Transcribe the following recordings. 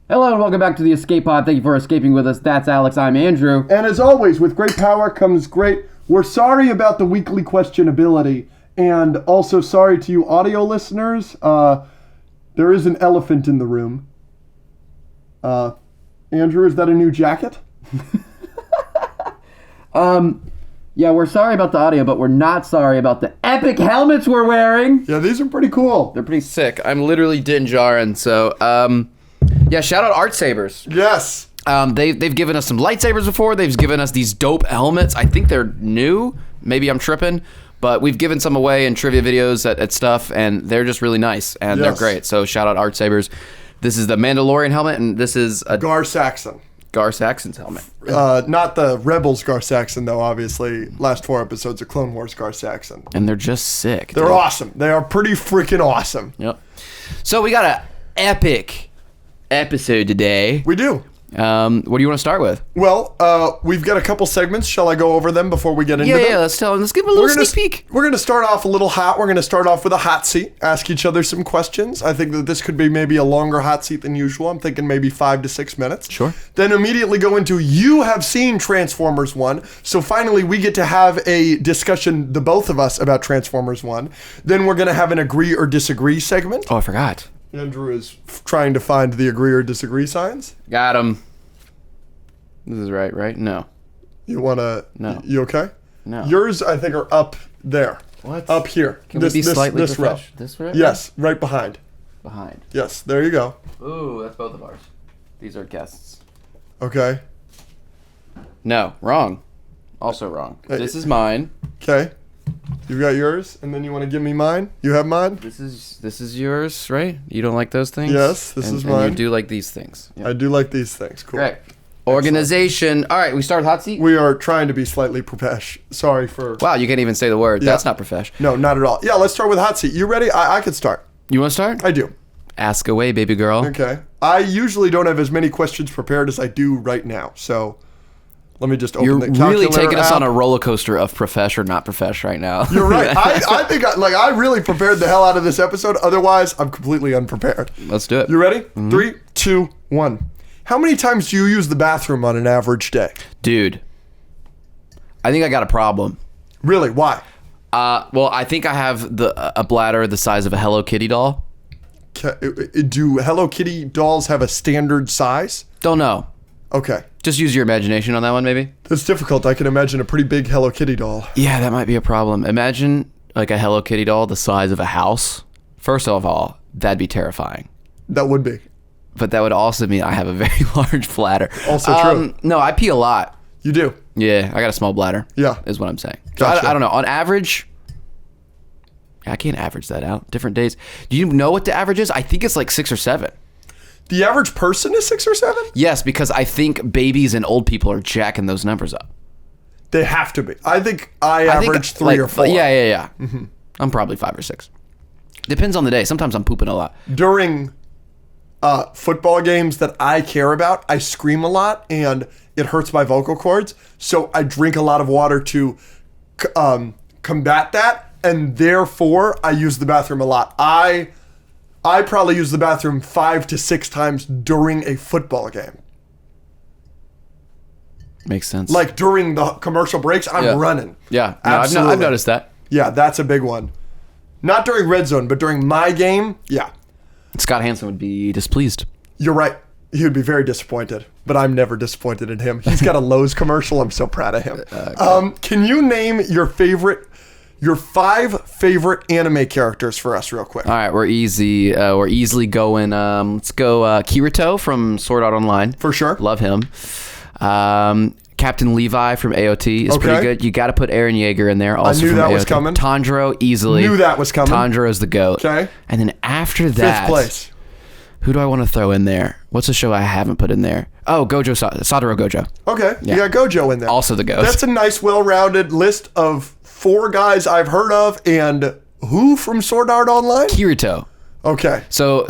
Hello and welcome back to the Escape Pod. Thank you for escaping with us. That's Alex. I'm Andrew. And as always, with great power comes great... We're sorry about the weekly questionability. And also sorry to you audio listeners. There is an elephant in the room. Andrew, is that a new jacket? Yeah, we're sorry about the audio, but we're not sorry about the epic helmets we're wearing. Yeah, these are pretty cool. They're pretty sick. I'm literally din jarring, so... Yeah, shout out Art Sabers. Yes. They've given us some lightsabers before. They've given us these dope helmets. I think they're new. Maybe I'm tripping. But we've given some away in trivia videos at stuff, and they're just really nice, and they're great. So shout out Art Sabers. This is the Mandalorian helmet, and this is a Gar Saxon. Gar Saxon's helmet. Not the Rebels Gar Saxon, though, obviously. Last 4 episodes of Clone Wars Gar Saxon. And they're just sick. They're awesome. They are pretty freaking awesome. Yep. So we got an epic episode today. We do. What do you want to start with? Well, we've got a couple segments. Shall I go over them before we get into them? Yeah, let's give them a little sneak peek. We're going to start off a little hot. We're going to start off with a hot seat, ask each other some questions. I think that this could be maybe a longer hot seat than usual. I'm thinking maybe 5 to 6 minutes. Sure. Then immediately go into, you have seen Transformers 1. So finally we get to have a discussion, the both of us, about Transformers 1. Then we're going to have an agree or disagree segment. Oh, I forgot. Andrew is trying to find the agree or disagree signs. Got him. This is right? No. You want to... No. You okay? No. Yours, I think, are up there. What? Up here. Can we be slightly this row. refreshed? This way? Yes, right behind. Behind. Yes, there you go. Ooh, that's both of ours. These are guests. Okay. No, wrong. Also wrong. This is mine. Okay. You got yours, and then you want to give me mine? You have mine? This is yours, right? You don't like those things? Yes, this is mine. And you do like these things. Yep. I do like these things. Cool. Great. Organization. All right, we start with hot seat? We are trying to be slightly profesh. Sorry for... Wow, you can't even say the word. Yeah. That's not profesh. No, not at all. Yeah, let's start with hot seat. You ready? I could start. You want to start? I do. Ask away, baby girl. Okay. I usually don't have as many questions prepared as I do right now, so... Let me just open the calculator. You're really taking us app. on a roller coaster of profesh or not profesh right now. You're right. I think I really prepared the hell out of this episode. Otherwise, I'm completely unprepared. Let's do it. You ready? 3, 2, 1. How many times do you use the bathroom on an average day? Dude, I think I got a problem. Really? Why? Well, I think I have a bladder the size of a Hello Kitty doll. Do Hello Kitty dolls have a standard size? Don't know. Okay. Just use your imagination on that one, maybe. That's difficult. I can imagine a pretty big Hello Kitty doll. Yeah, that might be a problem. Imagine like a Hello Kitty doll the size of a house. First of all, that'd be terrifying. That would be. But that would also mean I have a very large bladder. Also true. No, I pee a lot. You do? Yeah, I got a small bladder. Yeah. Is what I'm saying. So Gotcha. I don't know. On average, I can't average that out. Different days. Do you know what the average is? I think it's like 6 or 7. The average person is 6 or 7? Yes, because I think babies and old people are jacking those numbers up. They have to be. I think I average 3 or 4. Yeah. Mm-hmm. I'm probably 5 or 6. Depends on the day. Sometimes I'm pooping a lot. During football games that I care about, I scream a lot and it hurts my vocal cords. So I drink a lot of water to combat that. And therefore, I use the bathroom a lot. I probably use the bathroom 5 to 6 times during a football game. Makes sense. Like during the commercial breaks, I'm running. Yeah, no, Absolutely. I've noticed that. Yeah, that's a big one. Not during red zone, but during my game, yeah. Scott Hansen would be displeased. You're right. He would be very disappointed, but I'm never disappointed in him. He's got a Lowe's commercial. I'm so proud of him. Can you name your 5 favorite anime characters for us real quick? All right, we're easily going. Let's go Kirito from Sword Art Online. For sure. Love him. Captain Levi from AOT is pretty good. You got to put Eren Yeager in there. Also I knew from that AOT. was coming. Tanjiro, easily. Knew that was coming. Tanjiro's the GOAT. Okay. And then after that, 5th place. Who do I want to throw in there? What's a show I haven't put in there? Oh, Satoru Gojo. Okay. Yeah. You got Gojo in there. Also the GOAT. That's a nice, well-rounded list of 4 guys I've heard of. And who from Sword Art Online? Kirito. Okay. So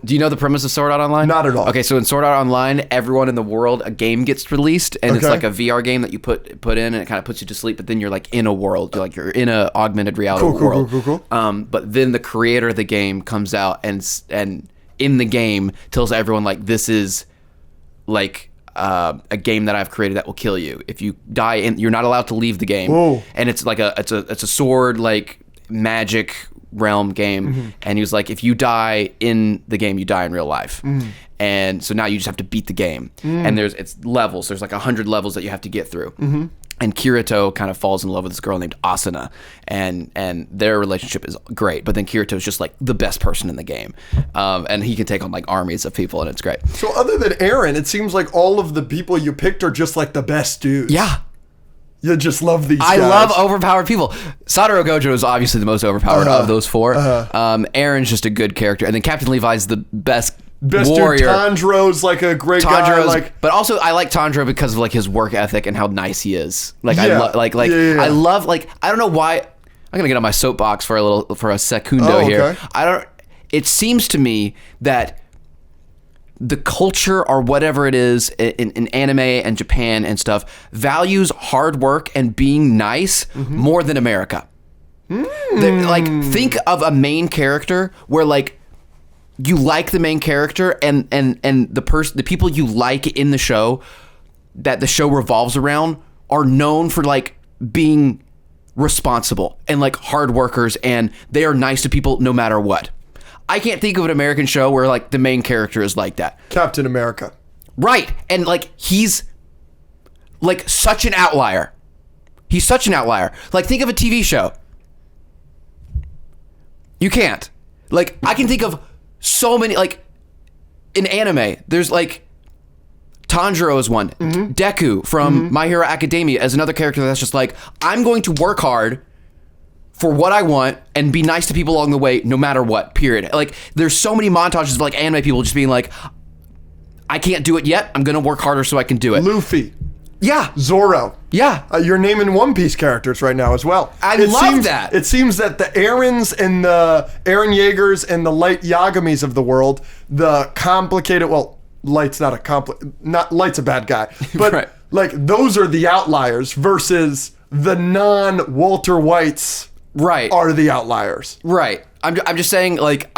do you know the premise of Sword Art Online? Not at all. Okay, so in Sword Art Online, everyone in the world, a game gets released, and it's Okay. like a VR game that you put in, and it kind of puts you to sleep. But then you're like in a world, you're in a augmented reality world. Cool. But then the creator of the game comes out and in the game tells everyone like this is like a game that I've created that will kill you if you die, and you're not allowed to leave the game. Whoa. And it's like it's a sword like magic realm game, and he was like, if you die in the game, you die in real life. And so now you just have to beat the game, and it's levels. There's like 100 levels that you have to get through. And Kirito kind of falls in love with this girl named Asuna, and their relationship is great. But then Kirito's just like the best person in the game, and he can take on like armies of people, and it's great. So other than Aaron, it seems like all of the people you picked are just like the best dudes. Yeah. You just love these I guys. love overpowered people. Satoru Gojo is obviously the most overpowered of those four. Aaron's just a good character, and then Captain Levi's the best warrior. Dude, Tanjiro's like a great guy. Like, but also I like Tanjiro because of like his work ethic and how nice he is. Like Yeah. I love like I don't know why I'm gonna get on my soapbox for a secundo here. Okay. It seems to me that the culture or whatever it is in anime and Japan and stuff values hard work and being nice more than America. Like think of a main character where like you like the main character and the people you like in the show that the show revolves around are known for like being responsible and like hard workers, and they are nice to people no matter what. I can't think of an American show where like the main character is like that. Captain America. Right. And like he's like such an outlier. He's such an outlier. Like think of a TV show. You can't. Like I can think of so many, like in anime, there's like Tanjiro is one. Deku from My Hero Academia is another character that's just like, I'm going to work hard for what I want and be nice to people along the way, no matter what, period. Like, there's so many montages of like anime people just being like, I can't do it yet. I'm going to work harder so I can do it. Luffy. Yeah. Zoro. Yeah. You're naming One Piece characters right now as well. I love that. It seems that the Aarons and the Eren Yeagers and the Light Yagamis of the world, the complicated, well, Light's not Light's a bad guy, but Right. like those are the outliers versus the non-Walter Whites. Right. Are the outliers. Right. I'm just saying, like,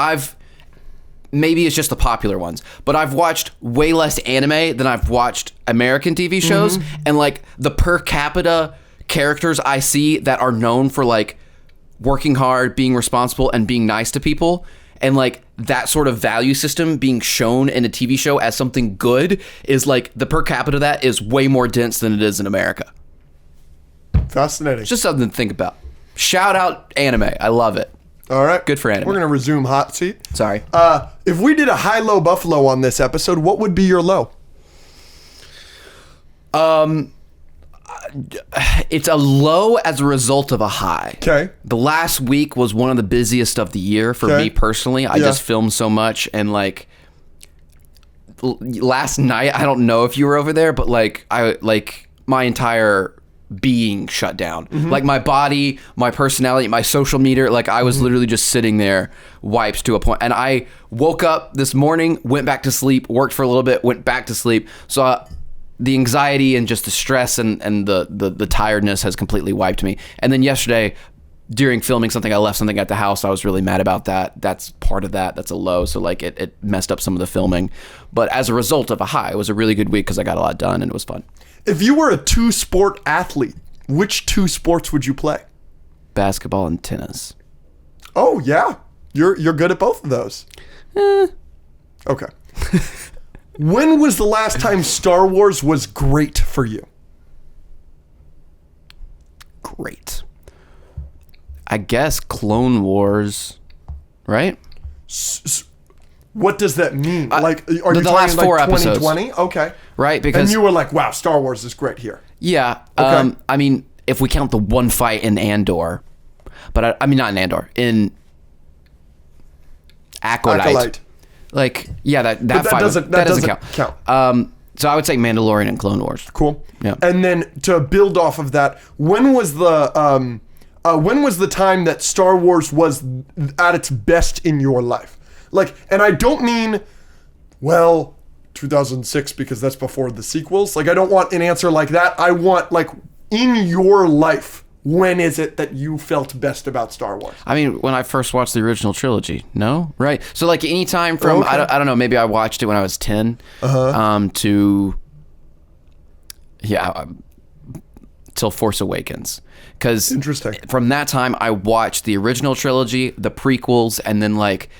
maybe it's just the popular ones, but I've watched way less anime than I've watched American TV shows, and like the per capita characters I see that are known for like working hard, being responsible, and being nice to people, and like that sort of value system being shown in a TV show as something good is like the per capita of that is way more dense than it is in America. Fascinating. It's just something to think about. Shout out anime. I love it. All right. Good for anime. We're going to resume Hot Seat. Sorry. If we did a high-low buffalo on this episode, what would be your low? It's a low as a result of a high. Okay. The last week was one of the busiest of the year for me personally. I just filmed so much, and like last night, I don't know if you were over there, but like my entire being shut down. Like my body, my personality, my social meter, like I was literally just sitting there wiped to a point. And I woke up this morning, went back to sleep, worked for a little bit, went back to sleep. So the anxiety and just the stress and the tiredness has completely wiped me. And then yesterday, during filming something, I left something at the house. I was really mad about that. That's part of that. That's a low. So like it messed up some of the filming. But as a result of a high, it was a really good week because I got a lot done and it was fun. If you were a two-sport athlete, which two sports would you play? Basketball and tennis. Oh, yeah. You're good at both of those. Okay. When was the last time Star Wars was great for you? Great. I guess Clone Wars, right? What does that mean? Like, are you the talking last like 4 episodes. 2020? Okay. Right, because And you were like, wow, Star Wars is great here. yeah. Okay. I mean, if we count the one fight in Andor, but I mean not in Andor, in Acolyte. Acolyte. That That fight doesn't count. So I would say Mandalorian and Clone Wars. Cool. Yeah. And then to build off of that, when was the time that Star Wars was at its best in your life? Like, and I don't mean, 2006 because that's before the sequels. Like, I don't want an answer like that. I want like in your life, when is it that you felt best about Star Wars? I mean, when I first watched the original trilogy, no? Right. So like anytime from, Okay. I don't know, maybe I watched it when I was 10 till Force Awakens. Because Interesting. from that time, I watched the original trilogy, the prequels, and then like,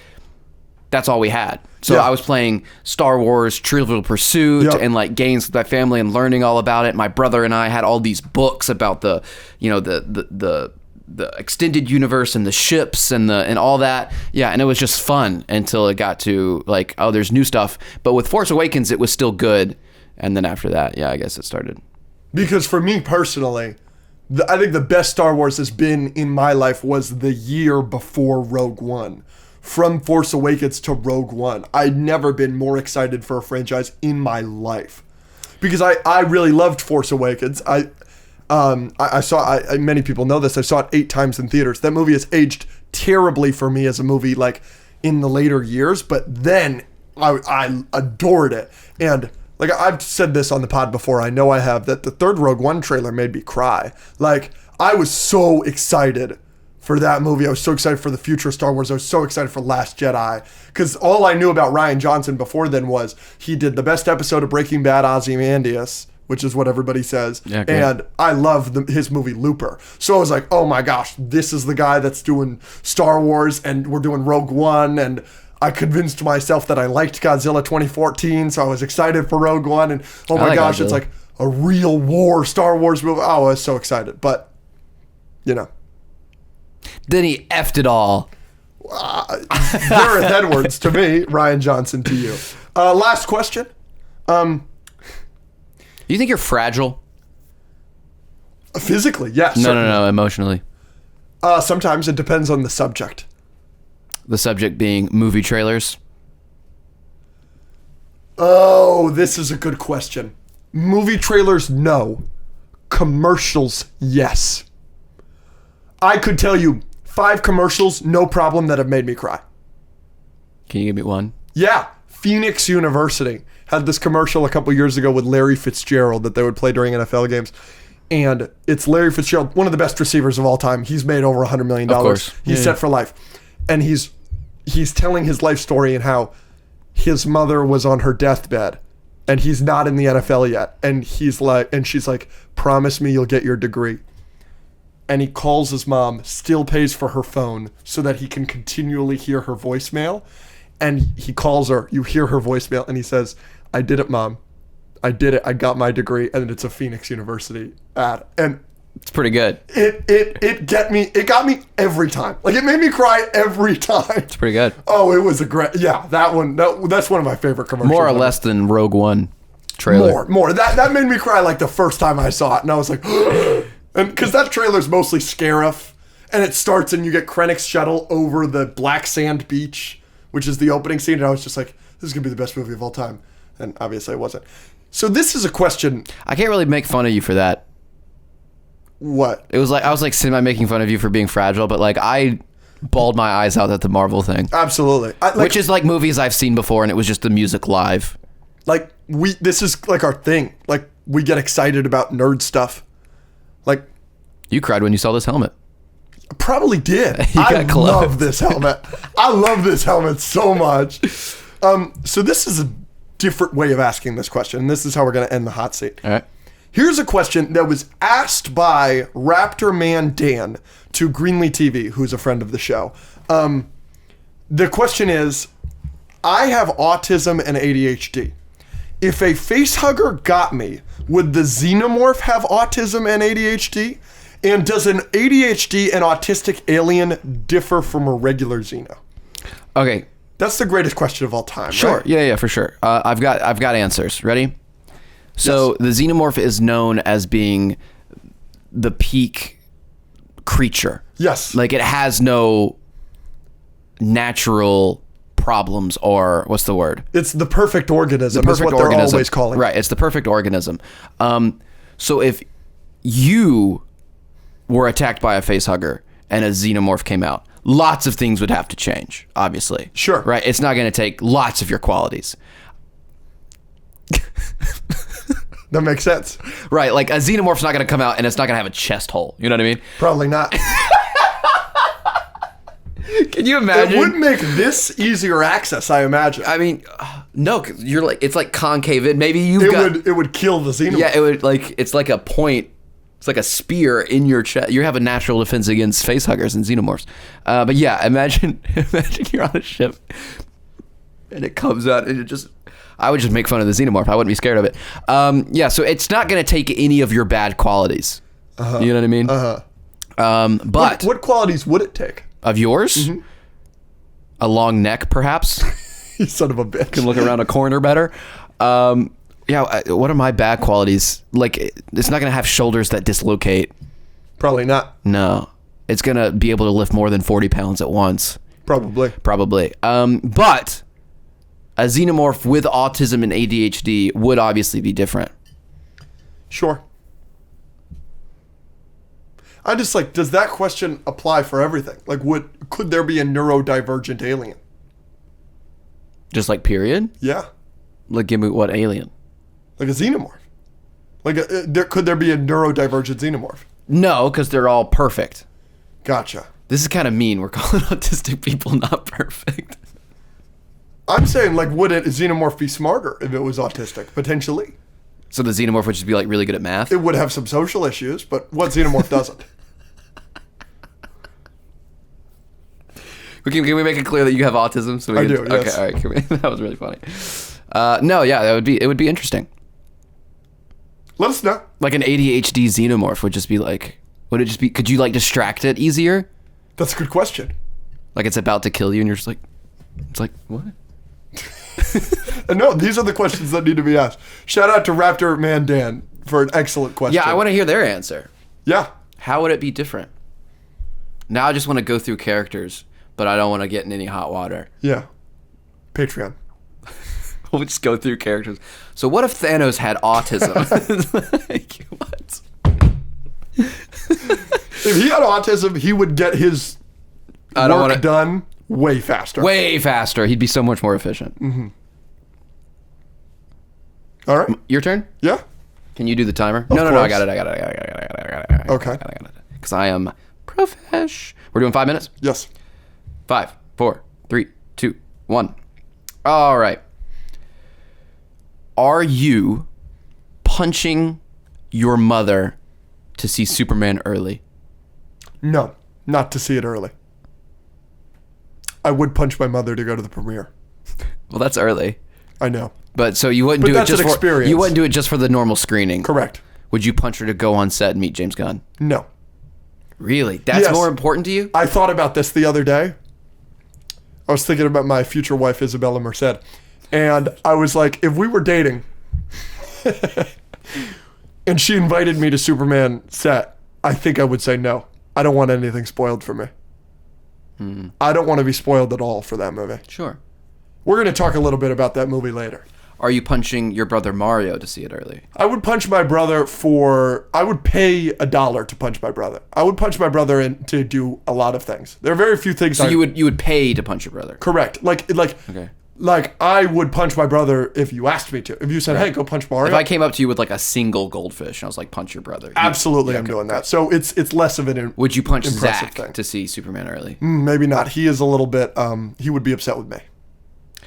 that's all we had. So Yeah. I was playing Star Wars Trivial Pursuit Yep. and like games with my family and learning all about it. My brother and I had all these books about the extended universe and the ships and all that. Yeah, and it was just fun until it got to like, oh, there's new stuff. But with Force Awakens, it was still good. And then after that, yeah, I guess it started. Because for me personally, I think the best Star Wars has been in my life was the year before Rogue One. From Force Awakens to Rogue One, I'd never been more excited for a franchise in my life. Because I really loved Force Awakens. I saw, many people know this, I saw it 8 times in theaters. That movie has aged terribly for me as a movie, like, in the later years, but then I adored it. And, like, I've said this on the pod before, I know I have, that the third Rogue One trailer made me cry. Like, I was so excited for that movie. I was so excited for the future of Star Wars. I was so excited for Last Jedi. Because all I knew about Rian Johnson before then was he did the best episode of Breaking Bad, Ozymandias, which is what everybody says. Yeah, great. And I love his movie Looper. So I was like, oh my gosh, this is the guy that's doing Star Wars and we're doing Rogue One. And I convinced myself that I liked Godzilla 2014. So I was excited for Rogue One. And oh my gosh, it's like a real war Star Wars movie. Oh, I was so excited. But, you know. Then he effed it all. Gareth Edwards to me, Rian Johnson to you. Last question. You think you're fragile? Physically, yes. No, emotionally. Sometimes it depends on the subject. The subject being movie trailers. Oh, this is a good question. Movie trailers, no. Commercials, yes. I could tell you 5 commercials, no problem, that have made me cry. Can you give me one? Yeah. Phoenix University had this commercial a couple years ago with Larry Fitzgerald that they would play during NFL games. And it's Larry Fitzgerald, one of the best receivers of all time. He's made over $100 million. Of course. He's set for life. And he's telling his life story and how his mother was on her deathbed and he's not in the NFL yet. And she's like, promise me you'll get your degree. And he calls his mom, still pays for her phone so that he can continually hear her voicemail. And he calls her, you hear her voicemail, and he says, I did it, Mom. I did it. I got my degree. And it's a Phoenix University ad. And it's pretty good. It got me every time. Like, it made me cry every time. It's pretty good. Oh, it was a great, yeah, that's one of my favorite commercials. More or less than Rogue One trailer. More. That made me cry like the first time I saw it. And I was like, and because that trailer's mostly Scarif, and it starts and you get Krennic's shuttle over the black sand beach, which is the opening scene, and I was just like, this is gonna be the best movie of all time. And obviously it wasn't. So this is a question. I can't really make fun of you for that. What? It was like, I was like semi making fun of you for being fragile, but like I bawled my eyes out at the Marvel thing. Absolutely. Which is like movies I've seen before, and it was just the music live. Like, this is like our thing. Like, we get excited about nerd stuff. Like, you cried when you saw this helmet. I probably did. I love this helmet. I love this helmet so much. So this is a different way of asking this question. And this is how we're going to end the hot seat. All right. Here's a question that was asked by Raptor Man Dan to Greenlee TV, who's a friend of the show. The question is, I have autism and ADHD. If a facehugger got me, would the xenomorph have autism and ADHD? And does an ADHD and autistic alien differ from a regular xeno? Okay. That's the greatest question of all time. Sure. Right? Yeah, for sure. I've got answers. Ready? So the xenomorph is known as being the peak creature. Yes. Like, it has no natural problems, or what's the word? It's the perfect organism. The perfect is what organism. They're always calling it. Right. It's the perfect organism. So if you were attacked by a facehugger and a xenomorph came out, lots of things would have to change, obviously. Sure. Right? It's not going to take lots of your qualities. That makes sense. Right, like a xenomorph's not going to come out and it's not going to have a chest hole. You know what I mean? Probably not. Can you imagine? It would make this easier access, I imagine. I mean, no, 'cause you're like, it's like concave in. Maybe It would kill the xenomorph. Yeah, it would it's like a point. It's like a spear in your chest. You have a natural defense against facehuggers and xenomorphs. But yeah, imagine you're on a ship and it comes out and it just... I would just make fun of the xenomorph. I wouldn't be scared of it. Yeah, so it's not going to take any of your bad qualities. You know what I mean? But what qualities would it take? Of yours? Mm-hmm. A long neck, perhaps. You son of a bitch. Can look around a corner better. Yeah, what are my bad qualities? Like, it's not going to have shoulders that dislocate. Probably not. No. It's going to be able to lift more than 40 pounds at once. Probably. But a xenomorph with autism and ADHD would obviously be different. Sure. I just like, does that question apply for everything? Like, could there be a neurodivergent alien? Just like period? Yeah. Like, give me what alien? Like a xenomorph. Like, could there be a neurodivergent xenomorph? No, because they're all perfect. Gotcha. This is kind of mean. We're calling autistic people not perfect. I'm saying, like, would a xenomorph be smarter if it was autistic? Potentially. So the xenomorph would just be, like, really good at math? It would have some social issues, but what xenomorph doesn't? Can we make it clear that you have autism? So I do, yes. Okay, all right. That was really funny. No, yeah, it would be interesting. Let us know. Like an ADHD xenomorph would just be like, could you like distract it easier? That's a good question. Like it's about to kill you and you're just like, it's like, what? No, these are the questions that need to be asked. Shout out to Raptor Man Dan for an excellent question. Yeah, I want to hear their answer. Yeah. How would it be different? Now I just want to go through characters, but I don't want to get in any hot water. Yeah. Patreon. We'll just go through characters. So what if Thanos had autism? Like, what? If he had autism, he would get his work done way faster. Way faster. He'd be so much more efficient. Mm-hmm. All right. Your turn? Yeah. Can you do the timer? No, I got it. Okay. Because I am profesh. We're doing 5 minutes? Yes. 5, 4, 3, 2, 1. All right. Are you punching your mother to see Superman early? No, not to see it early. I would punch my mother to go to the premiere. Well, that's early. I know. But so you wouldn't do it just for experience. You wouldn't do it just for the normal screening. Correct. Would you punch her to go on set and meet James Gunn? No. Really? That's more important to you? I thought about this the other day. I was thinking about my future wife, Isabella Merced. And I was like, if we were dating and she invited me to Superman set, I think I would say no. I don't want anything spoiled for me. I don't want to be spoiled at all for that movie. Sure. We're going to talk a little bit about that movie later. Are you punching your brother Mario to see it early? I would punch my brother I would pay $1 to punch my brother. I would punch my brother to do a lot of things. There are very few things. So you would pay to punch your brother? Correct. Okay. Like I would punch my brother if you asked me to. If you said, "Hey, go punch Mario." If I came up to you with like a single goldfish and I was like, "Punch your brother." Absolutely, I'm doing that. So it's less of an would you punch impressive Zach thing. To see Superman early? Maybe not. He is a little bit. He would be upset with me.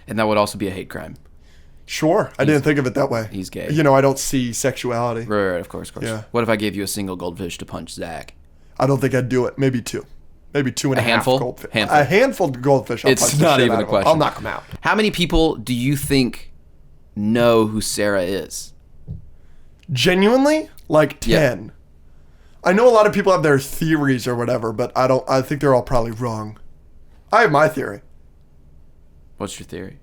And that would also be a hate crime. Sure, I didn't think of it that way. He's gay. You know, I don't see sexuality. Right, of course. Yeah. What if I gave you a single goldfish to punch Zach? I don't think I'd do it. Maybe 2. Maybe 2 and a half handful? goldfish. Handful. A handful of goldfish. I'll It's punch the not shit even out a of 'em. question. I'll knock them out. How many people do you think know who Sarah is? Genuinely? Like 10. Yeah. I know a lot of people have their theories or whatever, but I think they're all probably wrong. I have my theory. What's your theory?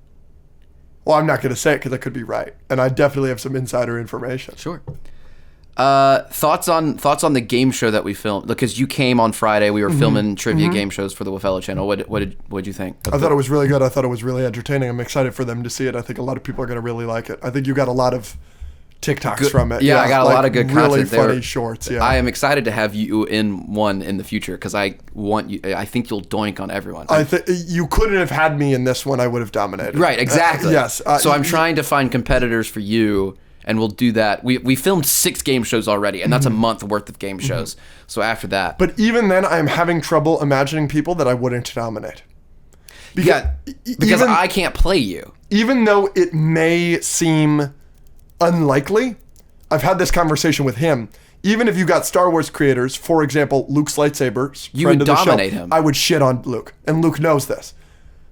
Well, I'm not going to say it because I could be right. And I definitely have some insider information. Sure. Thoughts on the game show that we filmed? Because you came on Friday, we were filming trivia game shows for the Wafello channel. What did you think? I thought it was really good. I thought it was really entertaining. I'm excited for them to see it. I think a lot of people are going to really like it. I think you got a lot of TikToks from it. Yeah, I got a lot of good really content. Really funny shorts. Yeah, I am excited to have you in one in the future because I want you. I think you'll doink on everyone. I think you couldn't have had me in this one. I would have dominated. Right, exactly. Yes. So I'm trying to find competitors for you and we'll do that. We filmed 6 game shows already, and that's a month worth of game shows. So after that, But even then, I'm having trouble imagining people that I wouldn't nominate. Because, because I can't play you. even though it may seem unlikely, I've had this conversation with him. Even if you got Star Wars creators, for example, Luke's lightsabers, You friend would of the dominate show, him. I would shit on Luke, and Luke knows this.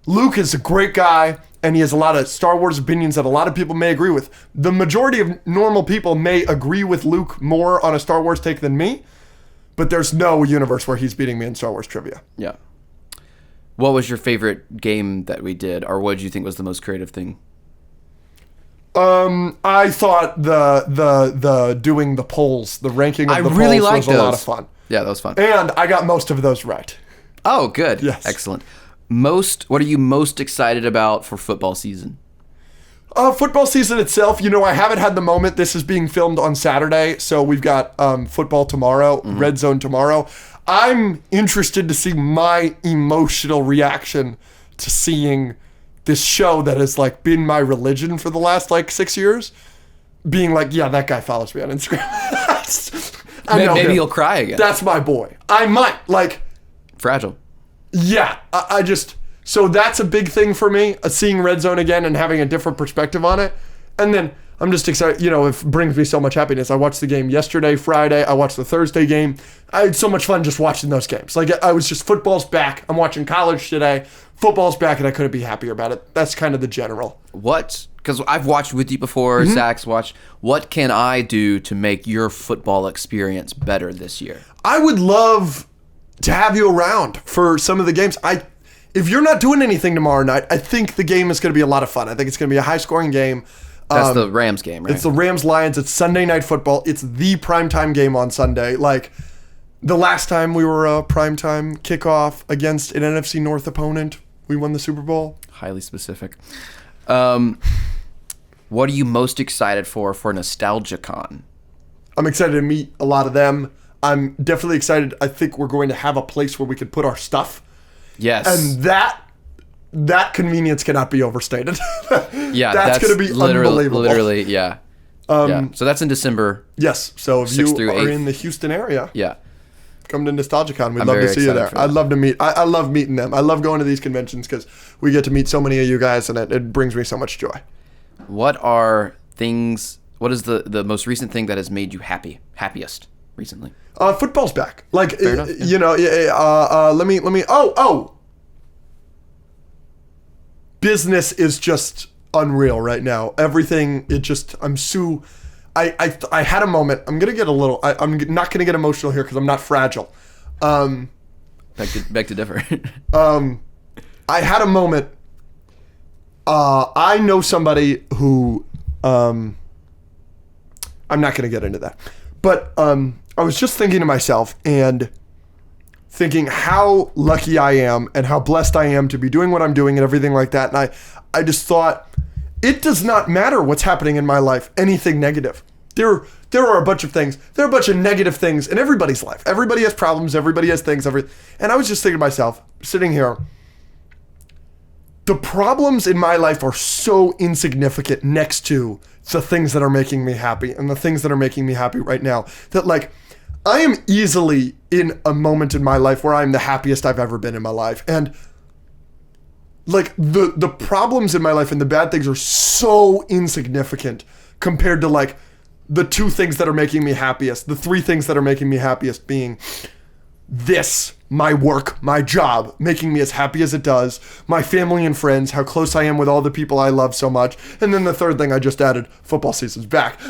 Luke is a great guy, and he has a lot of Star Wars opinions that a lot of people may agree with. The majority of normal people may agree with Luke more on a Star Wars take than me, but there's no universe where he's beating me in Star Wars trivia. Yeah. What was your favorite game that we did, or what did you think was the most creative thing? I thought the doing the polls, the ranking of the really polls liked was a lot those. of fun. Yeah, that was fun. And I got most of those right. Oh, good. Yes. Excellent. What are you most excited about for football season? Football season itself, I haven't had the moment. This is being filmed on Saturday, so we've got football tomorrow, Red Zone tomorrow. I'm interested to see my emotional reaction to seeing this show that has like been my religion for the last 6 years, being like, yeah, that guy follows me on Instagram. Maybe you'll cry again. That's my boy. I might Fragile. Yeah, I just, so that's a big thing for me, seeing Red Zone again and having a different perspective on it. And then I'm just excited, it brings me so much happiness. I watched the game yesterday, Friday. I watched the Thursday game. I had so much fun just watching those games. I was just, football's back. I'm watching college today. Football's back, and I couldn't be happier about it. That's kind of the general. Because I've watched with you before, Zach's watched. What can I do to make your football experience better this year? I would love to have you around for some of the games. If you're not doing anything tomorrow night, I think the game is going to be a lot of fun. I think it's going to be a high-scoring game. That's the Rams game, right? It's the Rams-Lions. It's Sunday Night Football. It's the primetime game on Sunday. The last time we were a primetime kickoff against an NFC North opponent, we won the Super Bowl. Highly specific. What are you most excited for NostalgiaCon? I'm excited to meet a lot of them. I'm definitely excited. I think we're going to have a place where we could put our stuff. Yes. And that convenience cannot be overstated. Yeah, that's going to be unbelievable. Literally, yeah. Yeah. So that's in December. Yes. So if you are 8th. in the Houston area, Yeah. come to NostalgiaCon. We'd love to see you there. for I'd that. love to meet. I love meeting them. I love going to these conventions because we get to meet so many of you guys, and it brings me so much joy. What is the most recent thing that has made you happiest recently? Football's back. Fair enough, Let me. Business is just unreal right now. Everything. I had a moment. I'm gonna get a little. I'm not gonna get emotional here because I'm not fragile. Beg to differ. I had a moment. I know somebody who. I'm not gonna get into that, but I was just thinking to myself and thinking how lucky I am and how blessed I am to be doing what I'm doing and everything like that. And I just thought, it does not matter what's happening in my life, anything negative. There are a bunch of things. There are a bunch of negative things in everybody's life. Everybody has problems. Everybody has things. And I was just thinking to myself, sitting here, the problems in my life are so insignificant next to the things that are making me happy and the things that are making me happy right now that I am easily in a moment in my life where I'm the happiest I've ever been in my life. And the problems in my life and the bad things are so insignificant compared to the 2 things that are making me happiest, the 3 things that are making me happiest being this, my work, my job, making me as happy as it does, my family and friends, how close I am with all the people I love so much, and then the 3rd thing I just added, football season's back.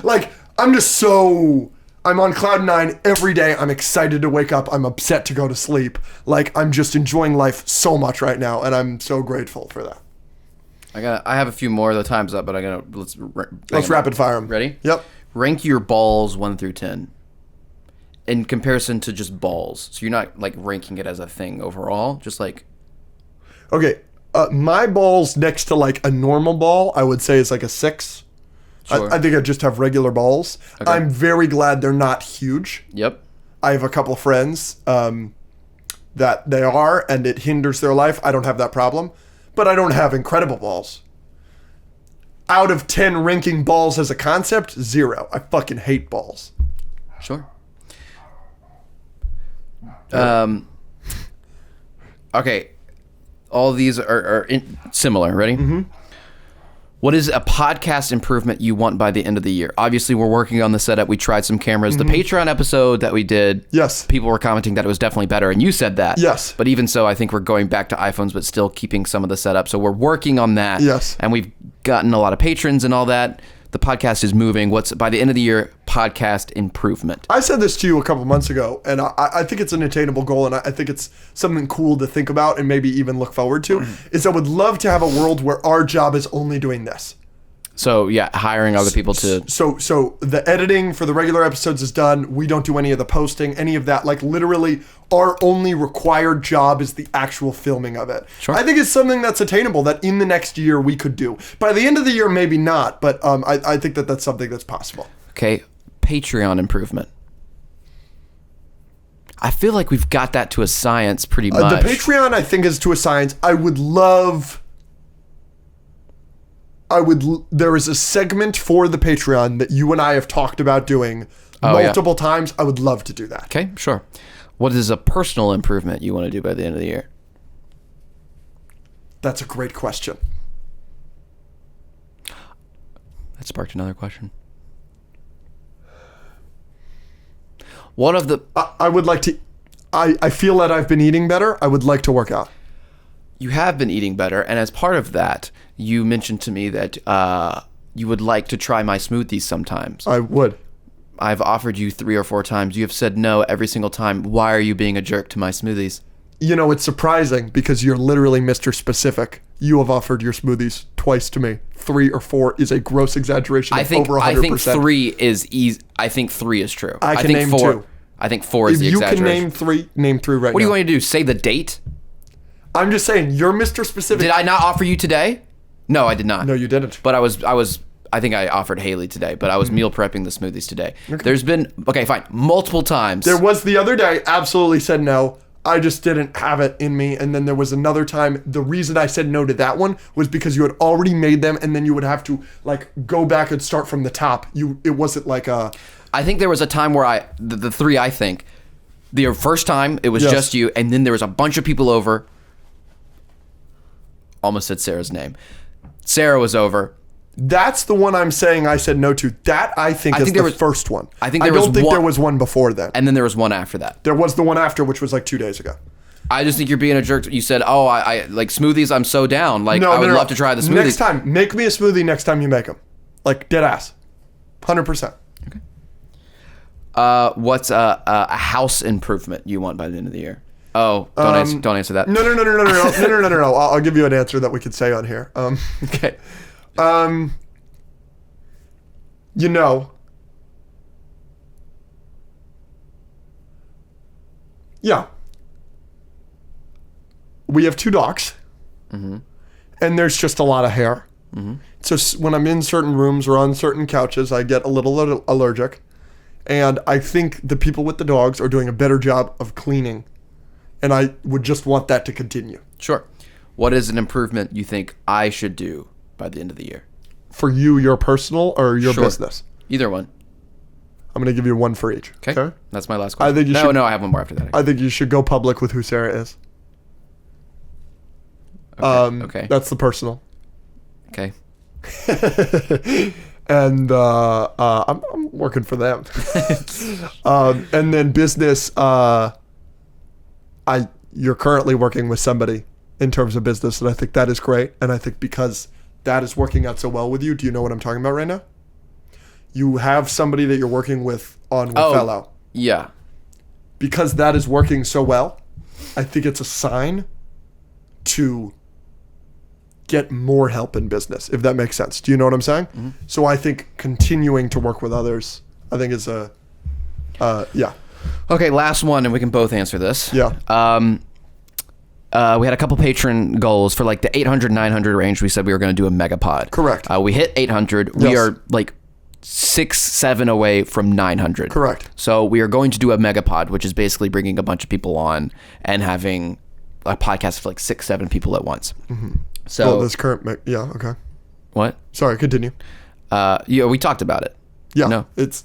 I'm on cloud 9 every day. I'm excited to wake up. I'm upset to go to sleep. I'm just enjoying life so much right now, and I'm so grateful for that. I have a few more. The time's up, but let's rapid fire them. Ready? Yep. Rank your balls 1 through 10 in comparison to just balls. So you're not ranking it as a thing overall, just Okay. My balls next to a normal ball, I would say is a 6. Sure. I think I just have regular balls. Okay. I'm very glad they're not huge. Yep. I have a couple of friends that they are, and it hinders their life. I don't have that problem, but I don't have incredible balls. out of 10 ranking balls as a concept, 0. I fucking hate balls. Sure. Okay. All of these are similar. Ready? Mm-hmm. What is a podcast improvement you want by the end of the year? Obviously, we're working on the setup. We tried some cameras. Mm-hmm. The Patreon episode that we did, yes, people were commenting that it was definitely better, and you said that. Yes. But even so, I think we're going back to iPhones, but still keeping some of the setup. So we're working on that. Yes. And we've gotten a lot of patrons and all that. The podcast is moving. What's, by the end of the year, podcast improvement? I said this to you a couple months ago, and I think it's an attainable goal, and I think it's something cool to think about and maybe even look forward to, is I would love to have a world where our job is only doing this. So, yeah, hiring other people to... So the editing for the regular episodes is done. We don't do any of the posting, any of that. Like, literally, our only required job is the actual filming of it. Sure. I think it's something that's attainable that in the next year we could do. By the end of the year, maybe not, but I think that that's something that's possible. Okay, Patreon improvement. I feel like we've got that to a science pretty much. The Patreon, I think, is to a science. There is a segment for the Patreon that you and I have talked about doing multiple times. I would love to do that. Okay, sure. What is a personal improvement you want to do by the end of the year? That's a great question. That sparked another question. One of the... I would like to... I feel that I've been eating better. I would like to work out. You have been eating better, and as part of that, you mentioned to me that you would like to try my smoothies sometimes. I would. I've offered you 3 or 4 times. You have said no every single time. Why are you being a jerk to my smoothies? You know, it's surprising because you're literally Mr. Specific. You have offered your smoothies twice to me. 3 or 4 is a gross exaggeration of over 100%. I think 3 is easy. I think 3 is true. I can think name 4, 2. I think 4 is the exaggeration. If you can name 3 right now. What do you want me to do? Say the date? I'm just saying, you're Mr. Specific. Did I not offer you today? No, I did not. No, you didn't. But I think I offered Haley today, but I was meal prepping the smoothies today. Okay. There's been, okay, fine, multiple times. There was the other day, absolutely said no. I just didn't have it in me. And then there was another time, the reason I said no to that one was because you had already made them, and then you would have to, like, go back and start from the top. It wasn't like a... I think there was a time where the 3, I think, the first time, it was just you, and then there was a bunch of people over. Almost said Sarah's name. Sarah was over. That's the one I'm saying I said no to. That I think is the first one. I don't think there was one before then. And then there was one after that. There was the one after, which was like 2 days ago. I just think you're being a jerk. You said, "Oh, I like smoothies. I'm so down. Like I would love to try the smoothies." Next time, make me a smoothie. Next time you make them, like dead ass, 100%. Okay. What's a house improvement you want by the end of the year? Oh, don't answer that. No. I'll give you an answer that we could say on here. Okay. You know. Yeah. We have 2 dogs. Mm-hmm. And there's just a lot of hair. Mm-hmm. So when I'm in certain rooms or on certain couches, I get a little allergic. And I think the people with the dogs are doing a better job of cleaning. And I would just want that to continue. Sure. What is an improvement you think I should do by the end of the year? For you, your personal or your business? Either one. I'm going to give you 1 for each. Okay. That's my last question. I have one more after that. I think you should go public with who Sarah is. Okay. That's the personal. Okay. And I'm working for them. And then business, you're currently working with somebody in terms of business, and I think that is great. And I think because that is working out so well with you, do you know what I'm talking about right now? You have somebody that you're working with on Fellow. Yeah. Because that is working so well, I think it's a sign to get more help in business, if that makes sense. Do you know what I'm saying? Mm-hmm. So I think continuing to work with others, I think is yeah. Okay, last one, and we can both answer this. Yeah. We had a couple patron goals for like the 800, 900 range. We said we were going to do a megapod. Correct. We hit 800. Yes. We are like 6, 7 away from 900. Correct. So we are going to do a megapod, which is basically bringing a bunch of people on and having a podcast of like 6, 7 people at once. Mm-hmm. So this current, yeah, okay. What? Sorry, continue. Yeah, we talked about it. Yeah, No. it's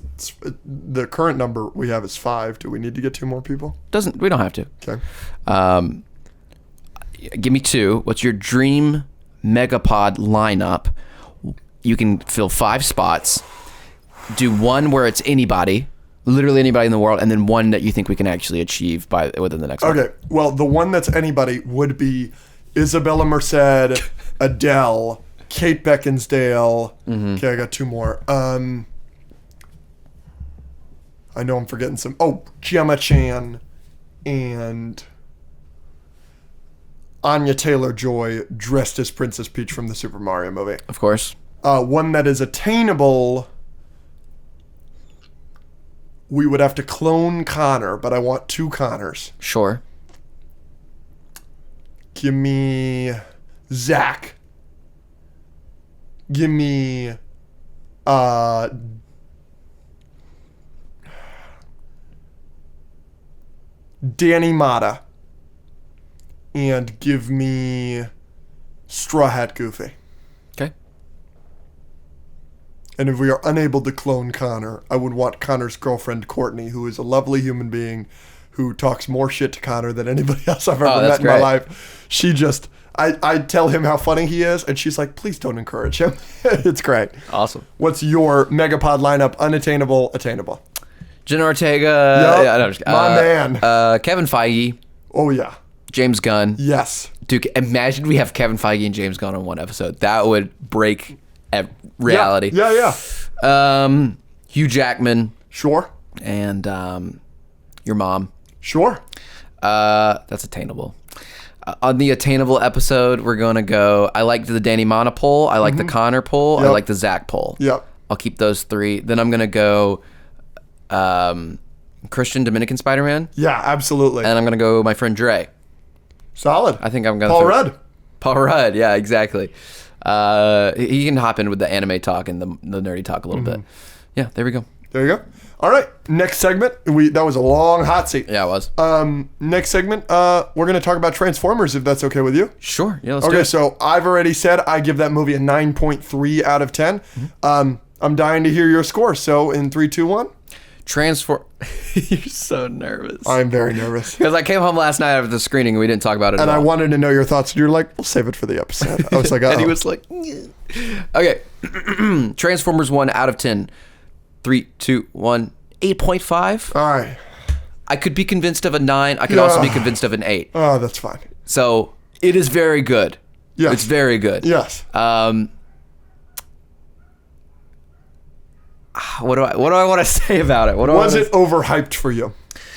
the current number we have is 5. Do we need to get 2 more people? We don't have to. Okay. Give me 2. What's your dream Megapod lineup? You can fill 5 spots. Do 1 where it's anybody, literally anybody in the world, and then 1 that you think we can actually achieve within the next month. Okay. Well, the one that's anybody would be Isabella Merced, Adele, Kate Beckinsdale. Okay, I got 2 more. I know I'm forgetting some. Oh, Gemma Chan and Anya Taylor-Joy dressed as Princess Peach from the Super Mario movie. Of course. One that is attainable. We would have to clone Connor, but I want 2 Connors. Sure. Give me Zach. Give me Danny Mata. And give me Straw Hat Goofy. Okay. And if we are unable to clone Connor, I would want Connor's girlfriend, Courtney, who is a lovely human being who talks more shit to Connor than anybody else I've ever met in my life. She just, I tell him how funny he is, and she's like, please don't encourage him. It's great. Awesome. What's your Megapod lineup? Unattainable, attainable. Jenna Ortega. Yep. Yeah, no, my man. Kevin Feige. Oh, yeah. James Gunn. Yes. Dude, imagine we have Kevin Feige and James Gunn on one episode. That would break reality. Yeah. Hugh Jackman. Sure. And your mom. Sure. That's attainable. On the attainable episode, we're going to go, I like the Danny Mana poll. I like the Connor poll. Yep. I like the Zach poll. Yep. I'll keep those 3. Then I'm going to go Christian Dominican Spider-Man. Yeah, absolutely. And I'm going to go my friend Dre. Solid. I think I'm going to Paul Rudd, yeah, exactly. He can hop in with the anime talk and the nerdy talk a little bit. Yeah, there we go. There you go. All right, next segment. That was a long hot seat. Yeah, it was. Next segment, we're going to talk about Transformers, if that's okay with you. Sure. Yeah, let's do it. Okay, so I've already said I give that movie a 9.3 out of 10. I'm dying to hear your score. So in 3, 2, 1. You're so nervous. I'm very nervous. Because I came home last night after the screening and we didn't talk about it and at all. I wanted to know your thoughts. And you're like, we'll save it for the episode. I was like, and he was like, okay. Transformers 1 out of 10. 3, 2, 1. 8.5. All right. I could be convinced of a 9. I could also be convinced of an 8. Oh, that's fine. So it is very good. Yes. It's very good. Yes. What do I want to say about it? Was it overhyped for you?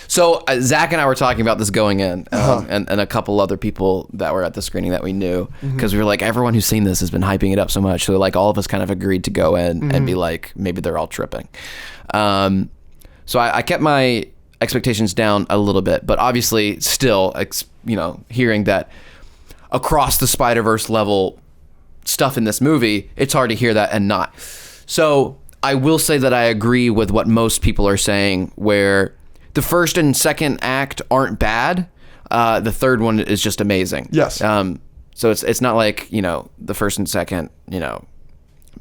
So Zach and I were talking about this going in, and a couple other people that were at the screening that we knew, because we were like, everyone who's seen this has been hyping it up so much. So like all of us kind of agreed to go in and be like, maybe they're all tripping. So I kept my expectations down a little bit, but obviously still, hearing that across the Spider-Verse level stuff in this movie, it's hard to hear that and not. So I will say that I agree with what most people are saying, where the first and second act aren't bad. The third one is just amazing. Yes. So it's not like, the first and second,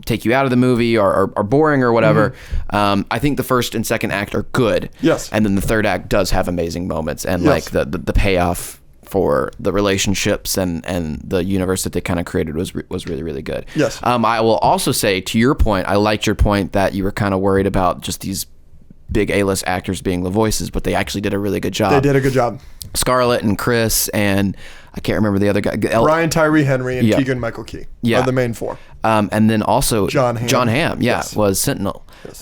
take you out of the movie or are boring or whatever. I think the first and second act are good. Yes. And then the third act does have amazing moments, and like the payoff for the relationships and the universe that they kind of created was really, really good. Yes. I will also say, to your point, I liked your point that you were kind of worried about just these big A-list actors being the voices, but they actually did a really good job. They did a good job. Scarlett and Chris, and I can't remember the other guy. Brian Tyree Henry and Keegan-Michael Key are the main 4. And then also John Hamm, was Sentinel. Yes.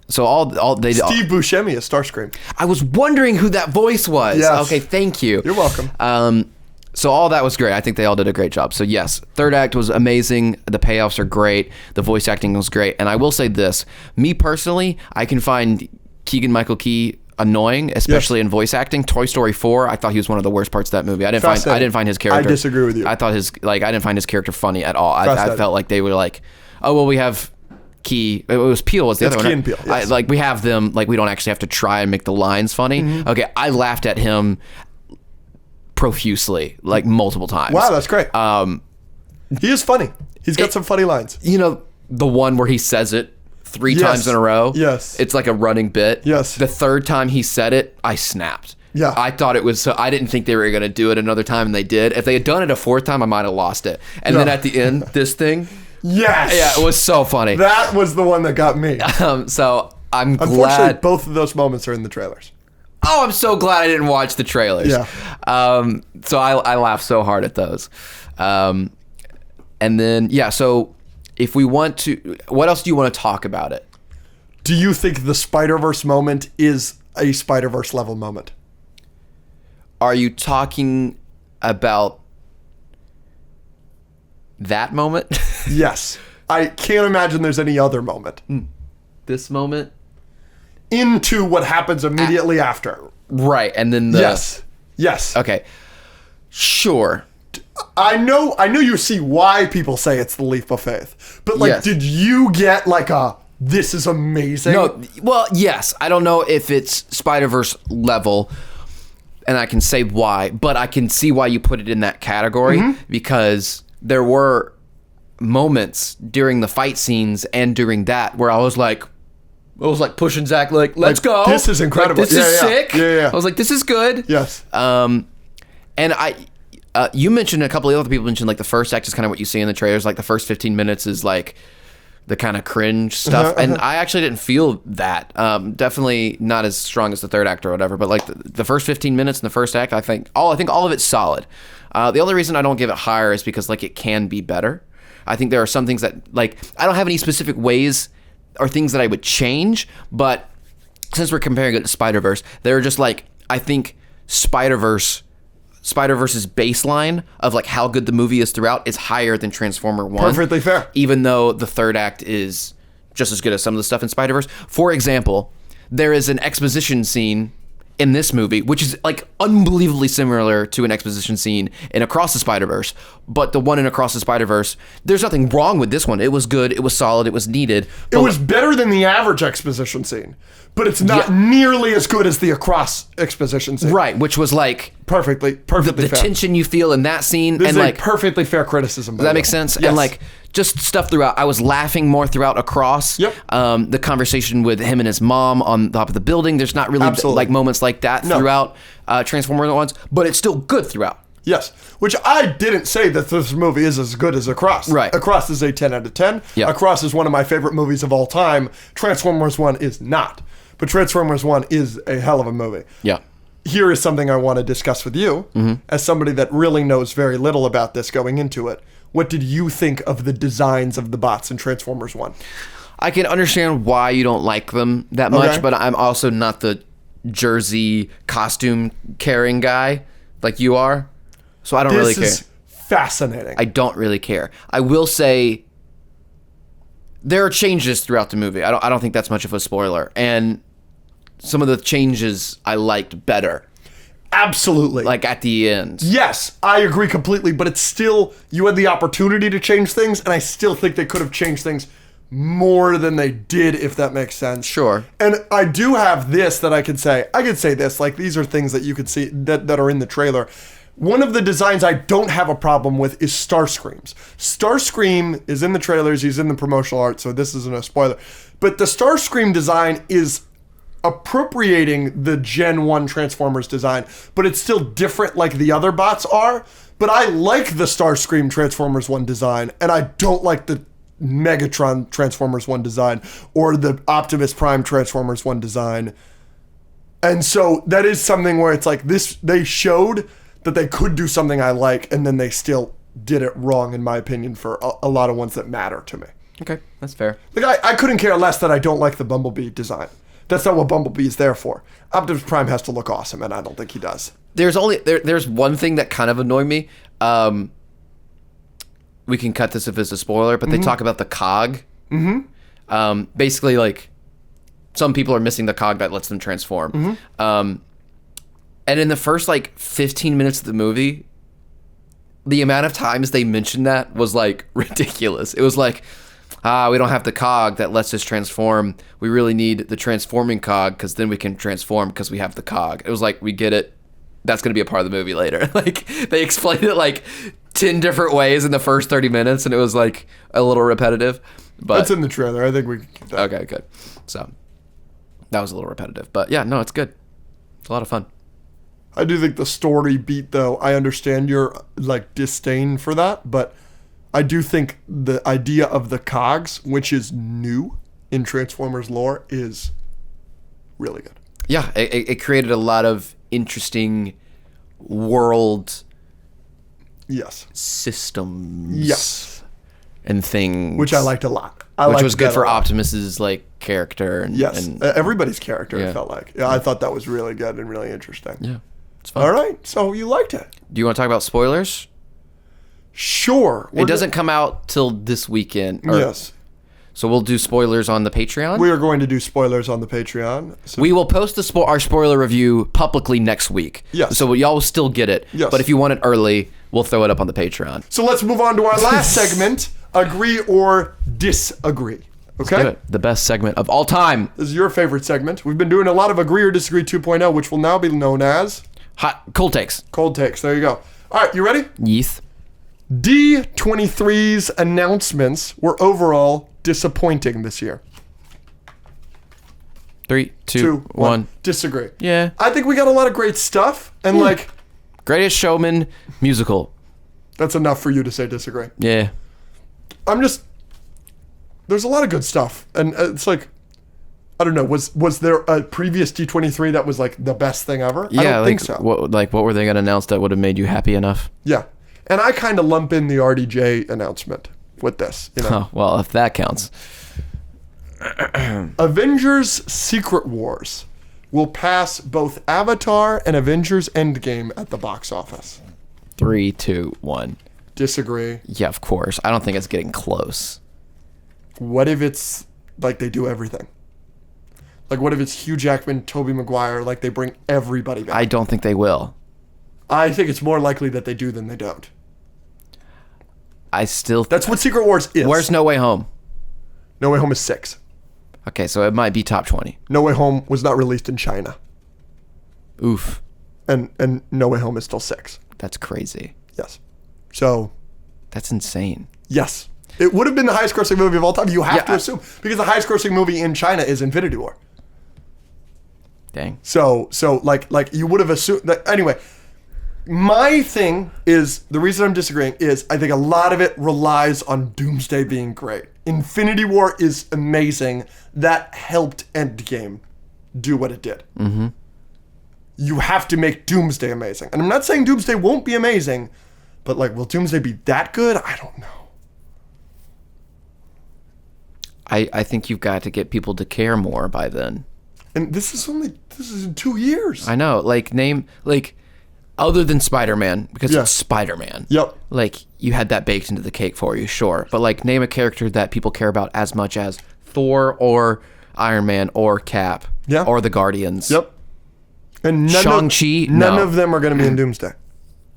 So all they did. Steve Buscemi is Starscream. I was wondering who that voice was. Yes. Okay, thank you. You're welcome. So all that was great. I think they all did a great job. So yes, third act was amazing. The payoffs are great. The voice acting was great. And I will say this, me personally, I can find Keegan-Michael Key annoying, especially in voice acting. Toy Story 4, I thought he was one of the worst parts of that movie. I didn't find his character. I disagree with you. I didn't find his character funny at all. I felt like they were like, oh well, we have Key. It was Peele was the other one. Key and Peele. Yes. We have them. Like we don't actually have to try and make the lines funny. Okay, I laughed at him profusely, like multiple times. Wow, that's great. He is funny. He's got some funny lines. You know, the one where he says it 3 Yes. times in a row? Yes. It's like a running bit. Yes. The third time he said it, I snapped. Yeah. I thought it was, I didn't think they were going to do it another time, and they did. If they had done it a 4th time, I might have lost it. And then at the end, this thing. Yes. Yeah, it was so funny. That was the one that got me. So I'm Unfortunately, glad. both of those moments are in the trailers. Oh, I'm so glad I didn't watch the trailers. Yeah. So I laughed so hard at those. And then, yeah, so if we want to, what else do you want to talk about it? Do you think the Spider-Verse moment is a Spider-Verse level moment? Are you talking about that moment? Yes. I can't imagine there's any other moment. This moment? Into what happens immediately after. Right, and then the... Yes. Yes. Okay. Sure. I know you see why people say it's the leap of faith. But like, Yes. did you get like this is amazing? No, well, yes. I don't know if it's Spider-Verse level, and I can say why, but I can see why you put it in that category, because there were moments during the fight scenes and during that where I was like pushing Zach, like, let's go. This is incredible. Like, this is sick. Yeah. I was like, this is good. Yes. And you mentioned, a couple of other people mentioned, like, the first act is kind of what you see in the trailers. Like, the first 15 minutes is like the kind of cringe stuff. And I actually didn't feel that. Definitely not as strong as the third act or whatever. But like the first 15 minutes in the first act, I think all of it's solid. The only reason I don't give it higher is because like it can be better. I think there are some things that, like, I don't have any specific ways or things that I would change, but since we're comparing it to Spider-Verse, they're just like, I think Spider-Verse's baseline of like how good the movie is throughout is higher than Transformer 1. Perfectly fair. Even though the third act is just as good as some of the stuff in Spider-Verse. For example, there is an exposition scene in this movie, which is like unbelievably similar to an exposition scene in Across the Spider-Verse. But the one in Across the Spider-Verse, there's nothing wrong with this one. It was good. It was solid. It was needed. It was better than the average exposition scene, but it's not nearly as good as the Across exposition scene. Right, which was like Perfectly the fair. tension you feel in that scene. This and is like, a perfectly fair criticism. does that make sense? Yes. And like just stuff throughout. I was laughing more throughout Across. Yep. The conversation with him and his mom on top of the building. There's not really Absolutely. like moments like that throughout Transformers ones, but it's still good throughout. Yes, which I didn't say that this movie is as good as Across. Right. Across is a 10 out of 10. Yeah. Across is one of my favorite movies of all time. Transformers 1 is not. But Transformers 1 is a hell of a movie. Yeah. Here is something I want to discuss with you, as somebody that really knows very little about this going into it. What did you think of the designs of the bots in Transformers 1? I can understand why you don't like them that much, Okay. but I'm also not the jersey costume carrying guy like you are. So I don't really care. This is fascinating. I don't really care. I will say there are changes throughout the movie. I don't think that's much of a spoiler. And some of the changes I liked better. Absolutely. Like at the end. Yes, I agree completely, but it's still, you had the opportunity to change things, and I still think they could have changed things more than they did, if that makes sense. Sure. And I do have this that I could say. I could say this, like these are things that you could see that are in the trailer. One of the designs I don't have a problem with is Starscream's. Starscream is in the trailers, he's in the promotional art, so this isn't a spoiler. But the Starscream design is appropriating the Gen 1 Transformers design, but it's still different like the other bots are. But I like the Starscream Transformers 1 design, and I don't like the Megatron Transformers 1 design or the Optimus Prime Transformers 1 design. And so that is something where it's like this, they showed that they could do something I like, and then they still did it wrong, in my opinion, for a lot of ones that matter to me. Okay, that's fair. Like I couldn't care less that I don't like the Bumblebee design. That's not what Bumblebee is there for. Optimus Prime has to look awesome, and I don't think he does. There's one thing that kind of annoyed me. We can cut this if it's a spoiler, but they talk about the cog. Basically, like, some people are missing the cog that lets them transform. And in the first, like, 15 minutes of the movie, the amount of times they mentioned that was, like, ridiculous. It was like, we don't have the cog that lets us transform. We really need the transforming cog because then we can transform because we have the cog. It was like, we get it. That's going to be a part of the movie later. Like, they explained it, like, 10 different ways in the first 30 minutes, and it was like a little repetitive. But That's in the trailer. I think we can keep that. okay, good. So that was a little repetitive, but yeah, no, it's good. It's a lot of fun. I do think the story beat, though. I understand your like disdain for that, but I do think the idea of the cogs, which is new in Transformers lore, is really good. Yeah, it created a lot of interesting world Yes. systems. Yes. And things, Which I liked a lot. Which was good for Optimus's like character. And, Yes, and everybody's character. Yeah. It felt like. Yeah, I thought that was really good and really interesting. yeah, it's fun. All right, so you liked it. Do you want to talk about spoilers? Sure. It doesn't come out till this weekend. Yes. So we'll do spoilers on the Patreon. We are going to do spoilers on the Patreon. So We will post our spoiler review publicly next week. Yes. So y'all will still get it. Yes. But if you want it early, we'll throw it up on the Patreon. So let's move on to our last segment, agree or disagree. Okay? Do it. The best segment of all time. This is your favorite segment. We've been doing a lot of agree or disagree 2.0, which will now be known as Hot cold takes. cold takes. There you go. All right, you ready? Yeeth. D23's announcements were overall disappointing this year. 3, 2, 1. Disagree. Yeah. I think we got a lot of great stuff, and like, Greatest Showman musical. that's enough for you to say disagree. Yeah. There's a lot of good stuff, and it's like, I don't know, was there a previous D23 that was like the best thing ever? Yeah, I don't like think so. what were they gonna announce that would have made you happy enough? Yeah, and I kind of lump in the RDJ announcement with this. You know, Oh, well, if that counts. Avengers Secret Wars will pass both Avatar and Avengers Endgame at the box office. 3, 2, 1. Disagree. Yeah, of course. I don't think it's getting close. What if it's like they do everything? Like, what if it's Hugh Jackman, Tobey Maguire, like they bring everybody back? I don't think they will. I think it's more likely that they do than they don't. I still. That's what Secret Wars is. Where's No Way Home? No Way Home is 6. Okay, so it might be top 20. No Way Home was not released in China. Oof. And No Way Home is still 6. That's crazy. Yes. So, That's insane. yes. It would have been the highest grossing movie of all time. You have to Yeah, assume. Because the highest grossing movie in China is Infinity War. Dang. So like you would have assumed that. Anyway, my thing is, the reason I'm disagreeing is I think a lot of it relies on Doomsday being great. Infinity War is amazing. That helped Endgame do what it did. Mm-hmm. You have to make Doomsday amazing. And I'm not saying Doomsday won't be amazing, but like, will Doomsday be that good? I don't know. I think you've got to get people to care more by then. And this is in 2 years. I know. Like, other than Spider-Man, because Yeah. it's Spider-Man. Yep. Like, you had that baked into the cake for you, sure. But, like, name a character that people care about as much as Thor or Iron Man or Cap. Yeah. Or the Guardians. Yep. And Shang-Chi? none No. of them are going to be in Doomsday.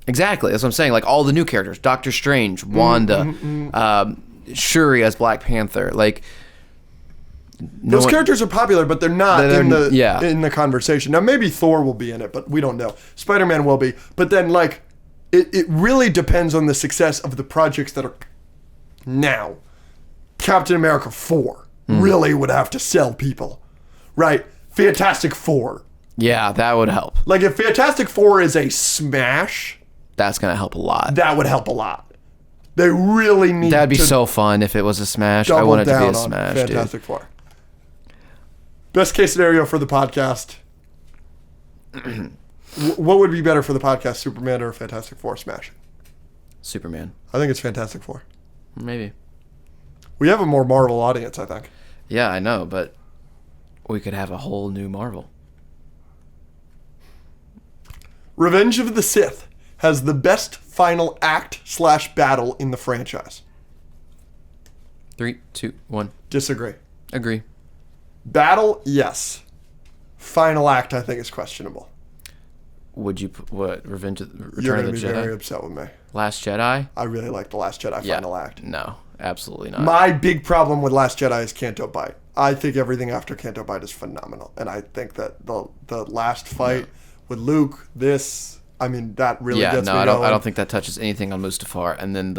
Exactly. That's what I'm saying. Like, all the new characters. Doctor Strange, Wanda, Shuri as Black Panther. Like, Those characters are popular, but they're not They're- in the yeah. in the conversation. Now, maybe Thor will be in it, but we don't know. Spider-Man will be. But then, like, it really depends on the success of the projects that are now. Captain America 4 really would have to sell people, right? Fantastic Four. Yeah, that would help. Like, if Fantastic Four is a smash, That's going to help a lot. that would help a lot. They really need That'd be to so fun if it was a smash. I double want it to be down a on smash, dude. Fantastic Four. Best case scenario for the podcast. What would be better for the podcast, Superman or Fantastic Four smash? Superman. I think it's Fantastic Four. Maybe. We have a more Marvel audience, I think. Yeah, I know, but we could have a whole new Marvel. Revenge of the Sith has the best final act / battle in the franchise. 3, 2, 1. Disagree. Agree. Battle, yes. Final act, I think, is questionable. Would you put what? You're Return going of to the be very Jedi? upset with me. Last Jedi? I really like The Last Jedi Yeah. final act. No, absolutely not. My big problem with Last Jedi is Canto Bight. I think everything after Canto Bight is phenomenal. And I think that the last fight with Luke, this, I mean, that really Yeah, gets no, me I don't. going. I don't think that touches anything on Mustafar. And then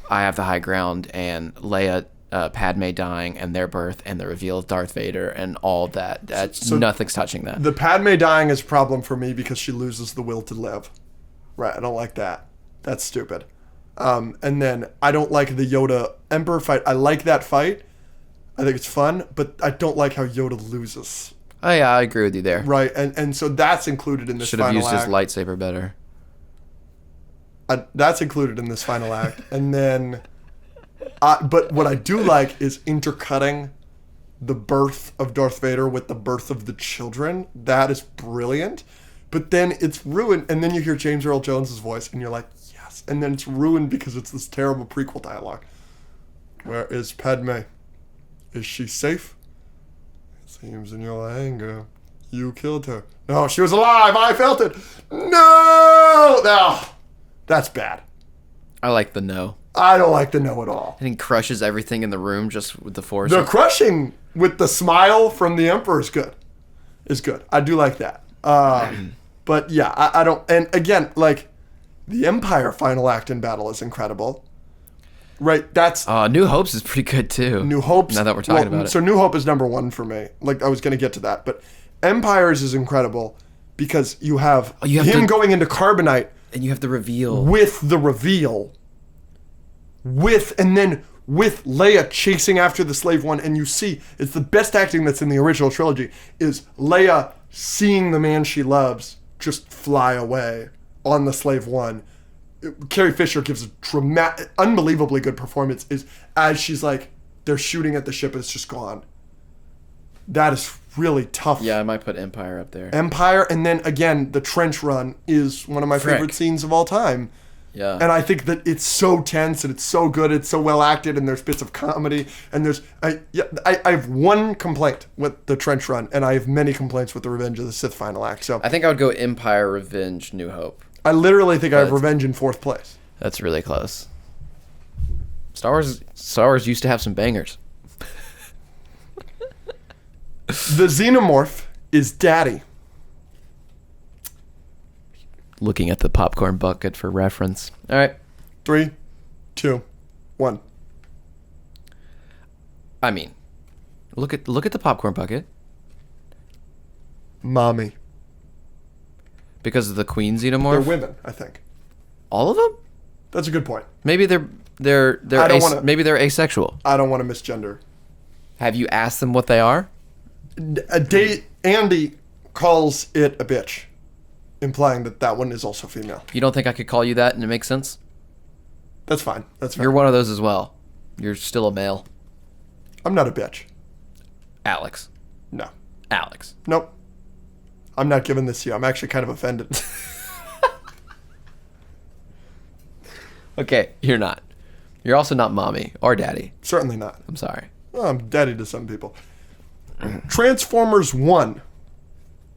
I have the high ground, and Leia, Padme dying, and their birth, and the reveal of Darth Vader, and all that. Nothing's touching that. The Padme dying is a problem for me because she loses the will to live. Right, I don't like that. That's stupid. And then I don't like the Yoda Emperor fight. I like that fight. I think it's fun, but I don't like how Yoda loses. Oh yeah, I agree with you there. Right, and so that's included in this Should have final used act. his lightsaber better. That's included in this final act. And then, but what I do like is intercutting the birth of Darth Vader with the birth of the children. That is brilliant. But then it's ruined, and then you hear James Earl Jones' voice, and you're like, yes. And then it's ruined because it's this terrible prequel dialogue. Where is Padme? Is she safe? It seems in your anger, you killed her. No, she was alive. I felt it. No! That's bad. I like the no. I don't like the no at all. And he crushes everything in the room just with the Force. The crushing with the smile from the Emperor is good. Is good. I do like that. But yeah, I don't. And again, like the Empire final act in battle is incredible. Right. That's New Hope's is pretty good too. New Hope's. Now that we're talking about it. So New Hope is number one for me. Like I was going to get to that, but Empire's is incredible because you have him going into Carbonite. And you have the reveal. With the reveal. And then with Leia chasing after the Slave One, and you see, it's the best acting that's in the original trilogy, is Leia seeing the man she loves just fly away on the Slave One. Carrie Fisher gives a unbelievably good performance is as she's like, they're shooting at the ship and it's just gone. That is really tough. Yeah, I might put Empire up there. Empire, and then again, the trench run is one of my favorite scenes of all time. Yeah. And I think that it's so tense and it's so good, it's so well acted, and there's bits of comedy, and I have one complaint with the trench run, and I have many complaints with the Revenge of the Sith final act. So I think I would go Empire, Revenge, New Hope. I literally think I have Revenge in fourth place. That's really close. Star Wars used to have some bangers. The Xenomorph is Daddy. Looking at the popcorn bucket for reference. All right. 3, 2, 1. I mean, look at the popcorn bucket. Mommy. Because of the Queen Xenomorph? They're women, I think. All of them? That's a good point. Maybe maybe they're asexual. I don't want to misgender. Have you asked them what they are? Andy calls it a bitch, implying that one is also female. You don't think I could call you that and it makes sense? That's fine. That's fine. You're one of those as well. You're still a male. I'm not a bitch. Alex. No. Alex. Nope. I'm not giving this to you. I'm actually kind of offended. Okay, you're not. You're also not mommy or daddy. Certainly not. I'm sorry. Well, I'm daddy to some people. Transformers 1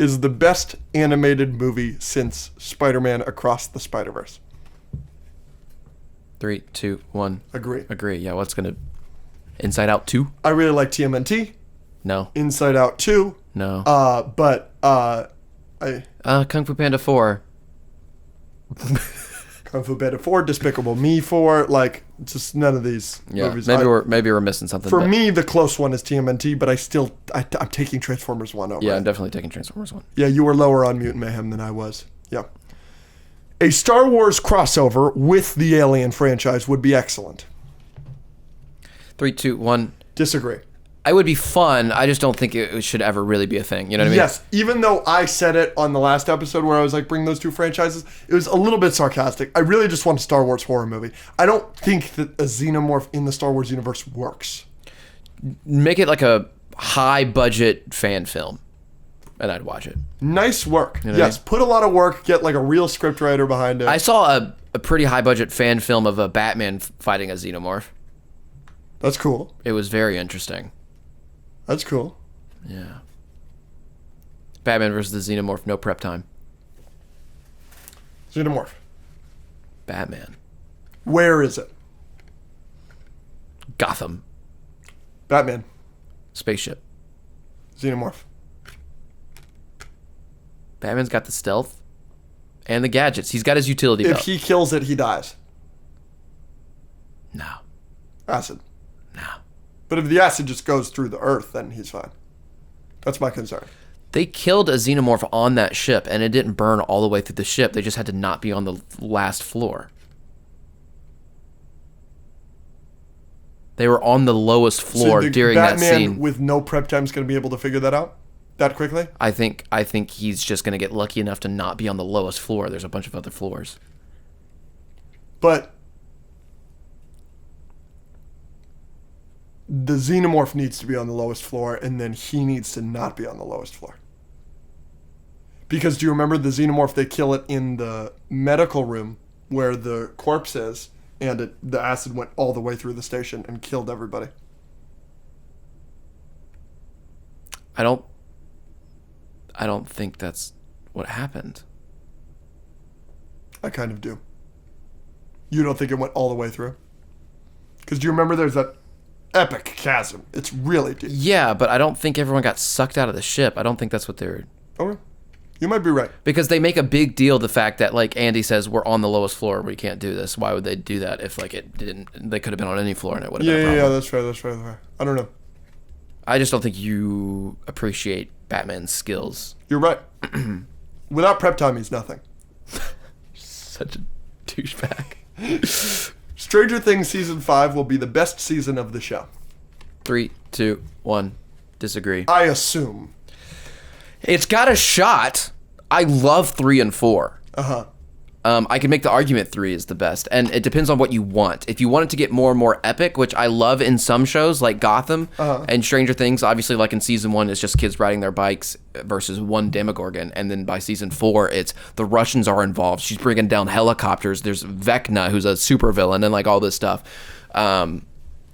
is the best animated movie since Spider-Man Across the Spider-Verse. 3, 2, 1. Agree. Yeah, what's gonna... Inside Out 2? I really like TMNT. No. Inside Out 2. No. Kung Fu Panda 4. Kung Fu Panda 4, Despicable Me 4, like, just none of these movies. Maybe we're missing something. For me, the close one is TMNT, but I'm taking Transformers 1 over. Yeah, it. I'm definitely taking Transformers 1. Yeah, you were lower on Mutant Mayhem than I was. Yeah. A Star Wars crossover with the Alien franchise would be excellent. 3, 2, 1. Disagree. It would be fun. I just don't think it should ever really be a thing. You know what I mean? Yes, even though I said it on the last episode where I was like, bring those two franchises, it was a little bit sarcastic. I really just want a Star Wars horror movie. I don't think that a Xenomorph in the Star Wars universe works. Make it like a high-budget fan film, and I'd watch it. Nice work. You know Yes, put a lot of work, get like a real scriptwriter behind it. I saw a pretty high-budget fan film of a Batman fighting a Xenomorph. That's cool. It was very interesting. That's cool. Yeah. Batman versus the Xenomorph, no prep time. Xenomorph. Batman. Where is it? Gotham. Batman. Spaceship. Xenomorph. Batman's got the stealth, And the gadgets. He's got his utility If belt. he kills it, he dies. No. Acid. No. But if the acid just goes through the earth, then he's fine. That's my concern. They killed a xenomorph on that ship, and it didn't burn all the way through the ship. They just had to not be on the last floor. They were on the lowest floor during that scene. Batman with no prep time is going to be able to figure that out that quickly? I think he's just going to get lucky enough to not be on the lowest floor. There's a bunch of other floors. But the xenomorph needs to be on the lowest floor, and then he needs to not be on the lowest floor. Because do you remember the xenomorph, they kill it in the medical room where the corpse is, and the acid went all the way through the station and killed everybody? I don't think that's what happened. I kind of do. You don't think it went all the way through? Because do you remember there's that epic chasm? It's really deep. Yeah, but I don't think everyone got sucked out of the ship. I don't think that's what they're... Okay. You might be right. Because they make a big deal of the fact that, like, Andy says, we're on the lowest floor, we can't do this. Why would they do that if, like, it didn't... They could have been on any floor and it would have been a problem. Yeah, that's fair. I don't know. I just don't think you appreciate Batman's skills. You're right. Without prep time, he's nothing. Such a douchebag. Stranger Things Season 5 will be the best season of the show. 3, 2, 1. Disagree. I assume. It's got a shot. I love 3 and 4. Uh-huh. I can make the argument 3 is the best, and it depends on what you want. If you want it to get more and more epic, which I love in some shows like Gotham and Stranger Things, obviously like in season 1, it's just kids riding their bikes versus one Demogorgon, and then by season 4, it's the Russians are involved. She's bringing down helicopters. There's Vecna, who's a supervillain, and like all this stuff. So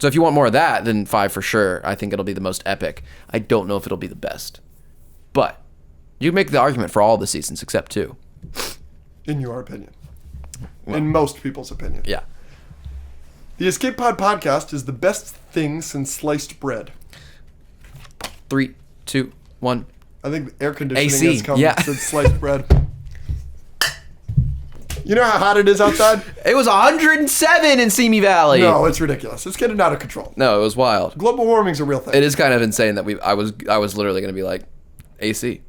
if you want more of that, then 5 for sure. I think it'll be the most epic. I don't know if it'll be the best, but you can make the argument for all the seasons except 2. In your opinion. Well, in most people's opinion. Yeah. The Escape Pod podcast is the best thing since sliced bread. 3, 2, 1. I think air conditioning AC, has come yeah. since sliced bread. You know how hot it is outside? It was 107 in Simi Valley. No, it's ridiculous. It's getting out of control. No, it was wild. Global warming's a real thing. It is kind of insane that I was literally going to be like, AC.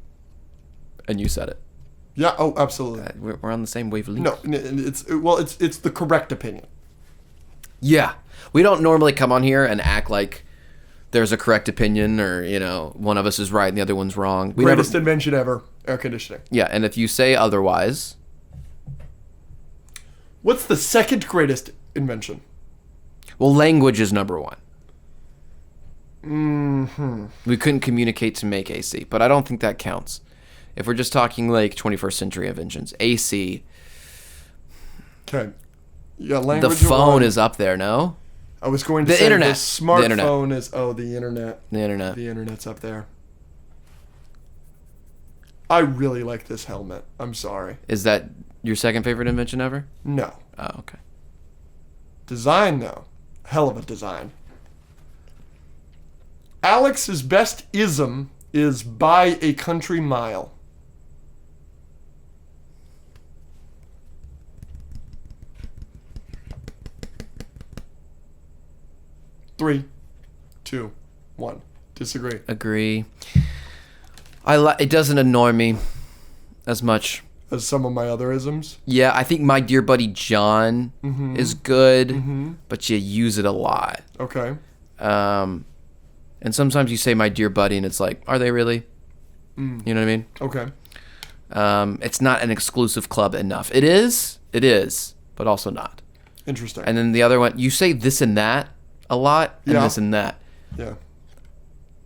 And you said it. Yeah, oh, absolutely. We're on the same wavelength. No, it's the correct opinion. Yeah. We don't normally come on here and act like there's a correct opinion or, one of us is right and the other one's wrong. Greatest invention ever, air conditioning. Yeah, and if you say otherwise... What's the second greatest invention? Well, language is number 1. Mm-hmm. We couldn't communicate to make AC, but I don't think that counts. If we're just talking like 21st century inventions, AC. Okay. Yeah, language. The phone is up there, no? I was going to say internet. The smartphone is the internet. The internet. The internet's up there. I really like this helmet. I'm sorry. Is that your second favorite invention ever? No. Oh, okay. Design though. Hell of a design. Alex's best ism is by a country mile. Three, 2, 1. Disagree. Agree. It doesn't annoy me as much as some of my other isms. Yeah, I think my dear buddy John is good, but you use it a lot. Okay. And sometimes you say my dear buddy and it's like, are they really? You know what I mean? Okay. It's not an exclusive club enough. It is, but also not. Interesting. And then the other one, you say this and that a lot, and this and that. Yeah.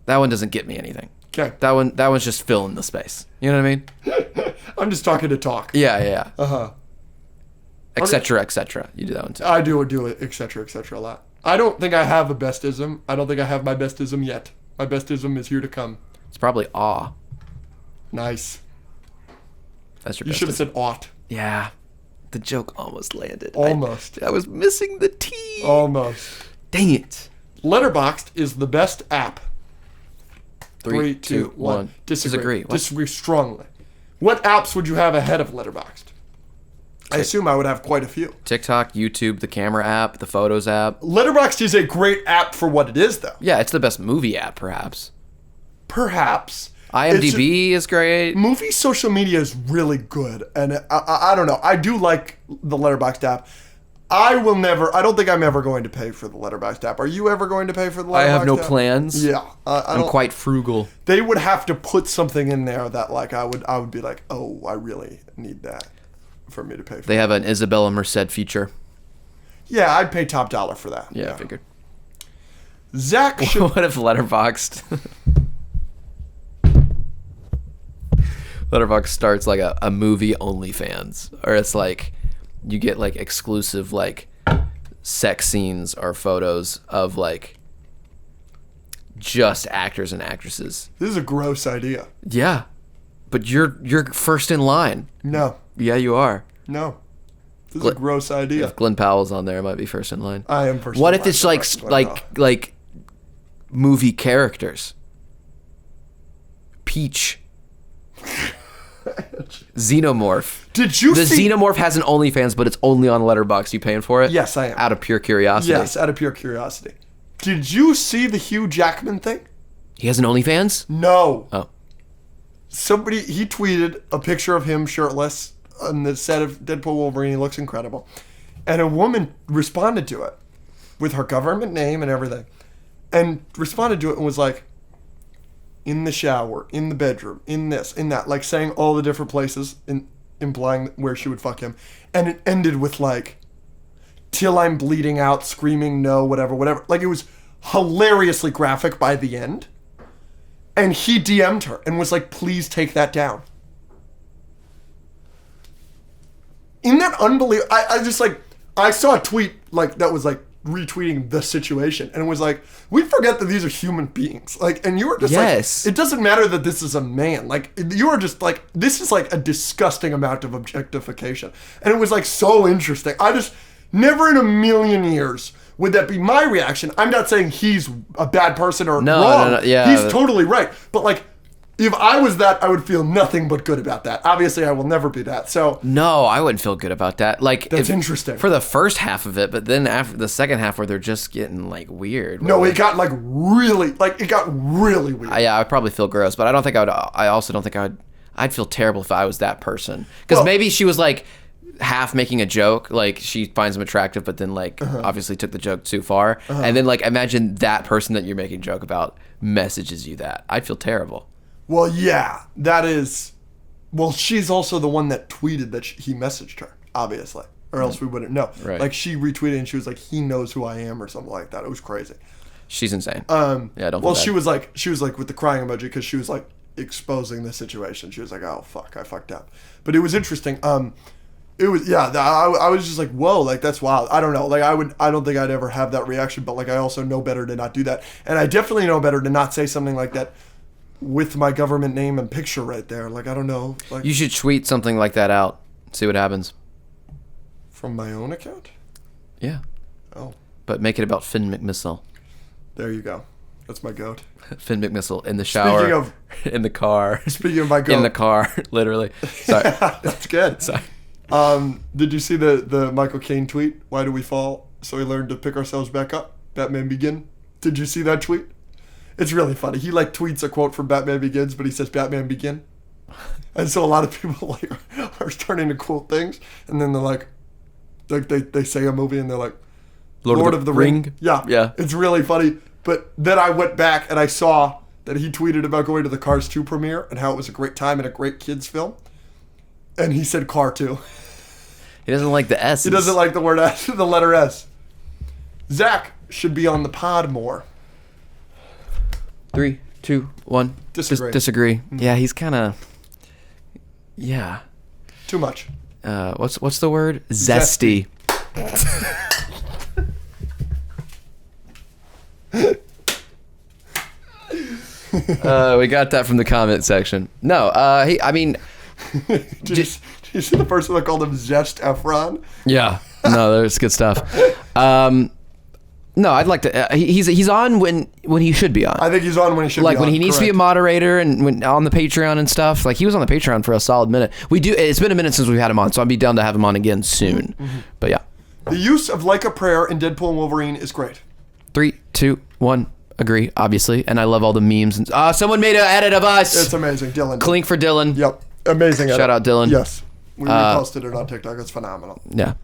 That one doesn't get me anything. Okay. That one's just filling the space. You know what I mean? I'm just talking to talk. Yeah. Uh-huh. Et cetera. You do that one too. I do it, et cetera, a lot. I don't think I have a bestism. I don't think I have my bestism yet. My bestism is here to come. It's probably awe. Nice. That's your You should have said ought. Yeah. The joke almost landed. Almost. I was missing the T. Almost. Dang it. Letterboxd is the best app. 3, 2, 1. Disagree. What? Disagree strongly. What apps would you have ahead of Letterboxd? I assume I would have quite a few. TikTok, YouTube, the camera app, the Photos app. Letterboxd is a great app for what it is, though. Yeah, it's the best movie app, perhaps. Perhaps. IMDb is great. Movie social media is really good, and I don't know. I do like the Letterboxd app. I don't think I'm ever going to pay for the Letterboxd app. Are you ever going to pay for the Letterboxd app? I have no plans. Yeah. I'm quite frugal. They would have to put something in there that like I would be like, oh, I really need that for me to pay for. They have an Isabella Merced feature. Yeah, I'd pay top dollar for that. Yeah, I figured. Zach should... What if Letterboxd... Letterboxd starts like a movie OnlyFans, or it's like you get like exclusive like sex scenes or photos of like just actors and actresses. This is a gross idea. Yeah, but you're first in line. No. Yeah, you are. No. This is a gross idea. If Glenn Powell's on there, it might be first in line. I am first. What in if line it's like movie characters? Peach. Xenomorph. Did you see... The Xenomorph has an OnlyFans, but it's only on Letterboxd. You paying for it? Yes, I am. Out of pure curiosity. Yes, out of pure curiosity. Did you see the Hugh Jackman thing? He has an OnlyFans? No. Oh. He tweeted a picture of him shirtless on the set of Deadpool Wolverine. He looks incredible. And a woman responded to it with her government name and everything. And responded to it and was like, in the shower, in the bedroom, in this, in that, like saying all the different places, implying where she would fuck him. And it ended with like, till I'm bleeding out, screaming no, whatever. Like it was hilariously graphic by the end. And he DM'd her and was like, please take that down. Isn't that unbelievable? I just like, I saw a tweet like that was like, retweeting the situation, and it was like, we forget that these are human beings, like, and you were just like, it doesn't matter that this is a man, like, you were just like, this is like a disgusting amount of objectification, and it was like so interesting. I just never in a million years would that be my reaction. I'm not saying he's a bad person or wrong. No, yeah, he's totally right, but like, if I was that, I would feel nothing but good about that. Obviously, I will never be that. So no, I wouldn't feel good about that. Like that's interesting for the first half of it, but then after the second half, where they're just getting like weird. No, it got really weird. Yeah, I'd probably feel gross, but I don't think I would. I also don't think I would. I'd feel terrible if I was that person, because maybe she was like half making a joke, like she finds him attractive, but then like obviously took the joke too far, and then like imagine that person that you're making a joke about messages you that. I'd feel terrible. Well, yeah, that is... Well, she's also the one that tweeted that he messaged her, obviously. Or else we wouldn't know. Right. Like, she retweeted and she was like, he knows who I am or something like that. It was crazy. She's insane. Yeah, I don't. Well, she was like with the crying emoji because she was like exposing the situation. She was like, oh, fuck, I fucked up. But it was interesting. It was, yeah, I was just like, whoa, like, that's wild. I don't know. Like, I don't think I'd ever have that reaction, but like, I also know better to not do that. And I definitely know better to not say something like that with my government name and picture right there. Like, I don't know. Like, you should tweet something like that out. See what happens. From my own account? Yeah. Oh. But make it about Finn McMissile. There you go. That's my goat. Finn McMissile in the shower. Speaking of... in the car. Speaking of my goat. In the car, literally. Sorry. That's good. Sorry. Did you see the Michael Caine tweet? Why do we fall? So we learned to pick ourselves back up. Batman Begin. Did you see that tweet? It's really funny. He like tweets a quote from Batman Begins, but he says Batman Begin. And so a lot of people like are starting to quote things, and then they're like they say a movie and they're like Lord of the Ring. Yeah. Yeah. It's really funny. But then I went back and I saw that he tweeted about going to the Cars 2 premiere and how it was a great time and a great kids film. And he said Car 2. He doesn't like the S. He doesn't like the word S, the letter S. Zach should be on the pod more. 3, 2, 1. Disagree. Mm-hmm. Yeah, he's kind of. Yeah. Too much. What's the word? Zesty. We got that from the comment section. No, I mean. Did you see the person that called him Zest Efron? Yeah. No, there's good stuff. No, I'd like to. He's on when he should be on. I think he's on when he should be on. Like when he needs to be a moderator and when on the Patreon and stuff. Like he was on the Patreon for a solid minute. It's been a minute since we've had him on, so I'd be down to have him on again soon. But yeah. The use of Like a Prayer in Deadpool and Wolverine is great. 3, 2, 1. Agree, obviously. And I love all the memes. And someone made an edit of us. It's amazing. Dylan. Clink for Dylan. Yep. Amazing edit. Shout out Dylan. Yes. We reposted it on TikTok. It's phenomenal. Yeah.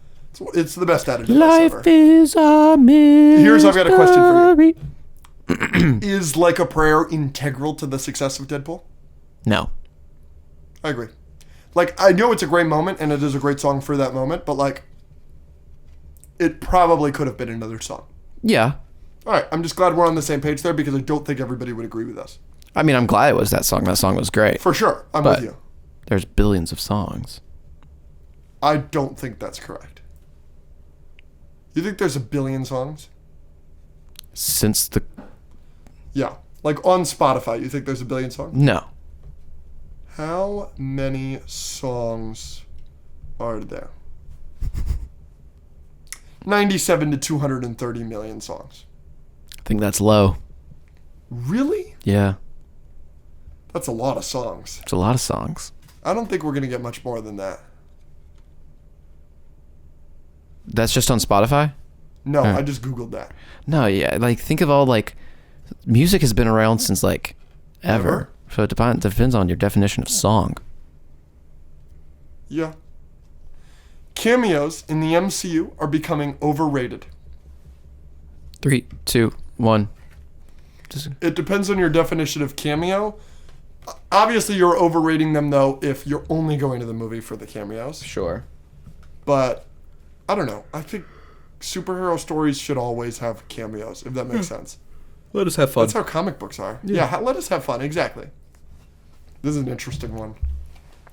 It's the best edit Life ever. is a mystery. Here's I've got a question for you. Is Like a Prayer integral to the success of Deadpool? No. I agree. Like, I know it's a great moment, and it is a great song for that moment, but, like, it probably could have been another song. Yeah. All right, I'm just glad we're on the same page there because I don't think everybody would agree with us. I mean, I'm glad it was that song. That song was great. For sure. I'm with you. There's billions of songs. I don't think that's correct. You think there's a billion songs? Since the... Yeah. Like on Spotify, you think there's a billion songs? No. How many songs are there? 97 to 230 million songs. I think that's low. Really? Yeah. That's a lot of songs. It's a lot of songs. I don't think we're going to get much more than that. That's just on Spotify? No, I just Googled that. No, yeah. Like, think of all, like... Music has been around since, like, ever. So it depends on your definition of song. Yeah. Cameos in the MCU are becoming overrated. 3, 2, 1. It depends on your definition of cameo. Obviously, you're overrating them, though, if you're only going to the movie for the cameos. Sure. But, I don't know. I think superhero stories should always have cameos, if that makes sense. Let us have fun. That's how comic books are. Yeah, let us have fun. Exactly. This is an interesting one.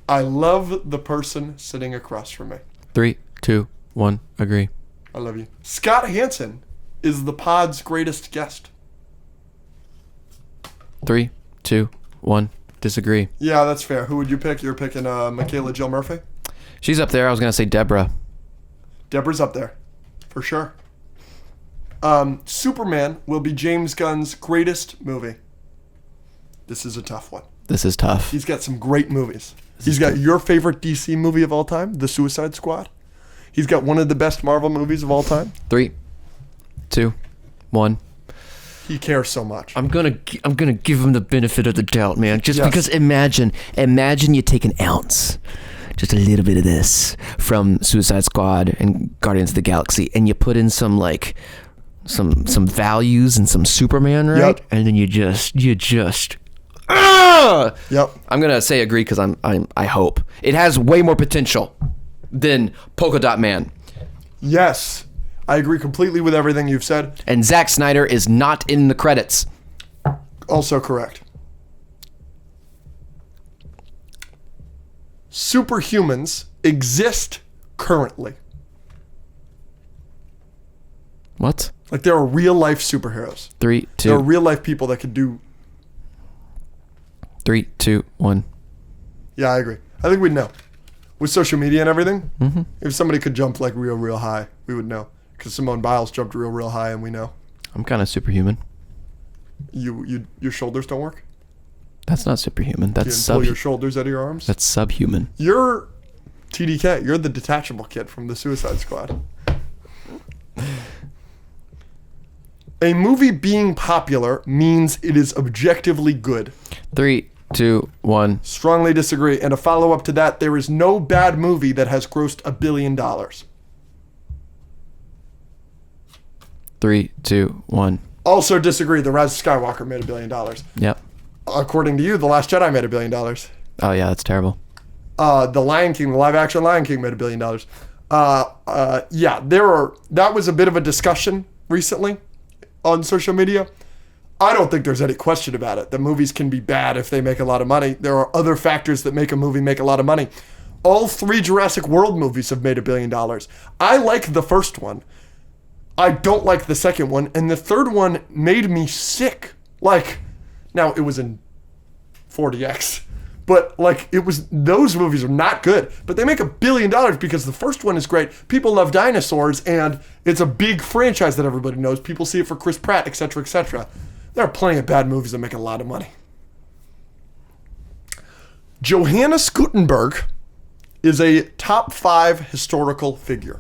I love the person sitting across from me. 3, 2, 1. Agree. I love you. Scott Hansen is the pod's greatest guest. 3, 2, 1. Disagree. Yeah, that's fair. Who would you pick? You're picking Michaela Jill Murphy? She's up there. I was going to say Deborah. Deborah's up there. For sure. Superman will be James Gunn's greatest movie. This is a tough one. This is tough. He's got some great movies. He's got your favorite DC movie of all time, The Suicide Squad. He's got one of the best Marvel movies of all time. 3, 2, 1. He cares so much. I'm gonna give him the benefit of the doubt, man. Just because imagine you take an ounce, just a little bit of this from Suicide Squad and Guardians of the Galaxy, and you put in some like some values and some Superman, right? Yep. And then you just. Yep. I'm gonna say agree because I hope it has way more potential than Polka Dot Man. Yes. I agree completely with everything you've said. And Zack Snyder is not in the credits. Also correct. Superhumans exist currently. What? Like there are real life superheroes. 3, 2. There are real life people that could do. 3, 2, 1. Yeah, I agree. I think we'd know. With social media and everything, if somebody could jump like real high, we would know. Because Simone Biles jumped real high, and we know. I'm kind of superhuman. Your shoulders don't work? That's not superhuman. That's pull your shoulders out of your arms? That's subhuman. You're TDK. You're the detachable kid from the Suicide Squad. A movie being popular means it is objectively good. 3, 2, 1. Strongly disagree. And a follow-up to that, there is no bad movie that has grossed $1 billion. 3, 2, 1. Also disagree. The Rise of Skywalker made $1 billion. Yep. According to you, The Last Jedi made $1 billion. Oh yeah, that's terrible. The Lion King, the live-action Lion King made $1 billion. That was a bit of a discussion recently on social media. I don't think there's any question about it. The movies can be bad if they make a lot of money. There are other factors that make a movie make a lot of money. All 3 Jurassic World movies have made $1 billion. I like the first one. I don't like the second one, and the third one made me sick. Like, now it was in 40X, But like those movies are not good, but they make $1 billion because the first one is great. People love dinosaurs, and it's a big franchise that everybody knows. People see it for Chris Pratt, etc., etc. There are plenty of bad movies that make a lot of money. Johannes Gutenberg is a top 5 historical figure.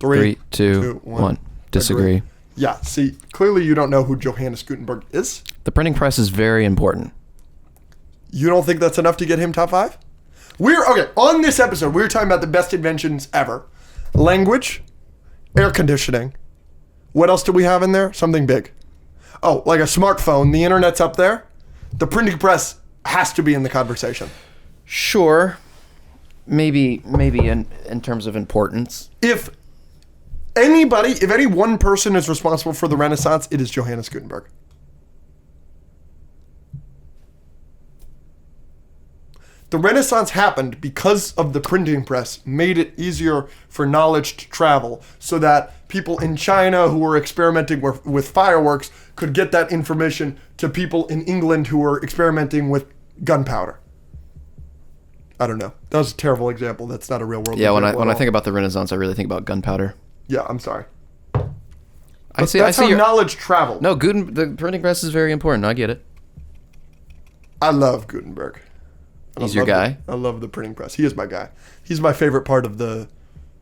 3, 2, 1. Disagree. Agree. Yeah, see, clearly you don't know who Johannes Gutenberg is. The printing press is very important. You don't think that's enough to get him top 5? On this episode, we're talking about the best inventions ever. Language, air conditioning. What else do we have in there? Something big. Oh, like a smartphone. The internet's up there. The printing press has to be in the conversation. Sure. Maybe in terms of importance. If any one person is responsible for the Renaissance, it is Johannes Gutenberg. The Renaissance happened because of the printing press, made it easier for knowledge to travel so that people in China who were experimenting with fireworks could get that information to people in England who were experimenting with gunpowder. I don't know. That was a terrible example. That's not a real world example. Yeah, when I think about the Renaissance, I really think about gunpowder. Yeah, I'm sorry. I see how your knowledge traveled. No, the printing press is very important. I get it. I love Gutenberg. He's your guy? I love the printing press. He is my guy. He's my favorite part of the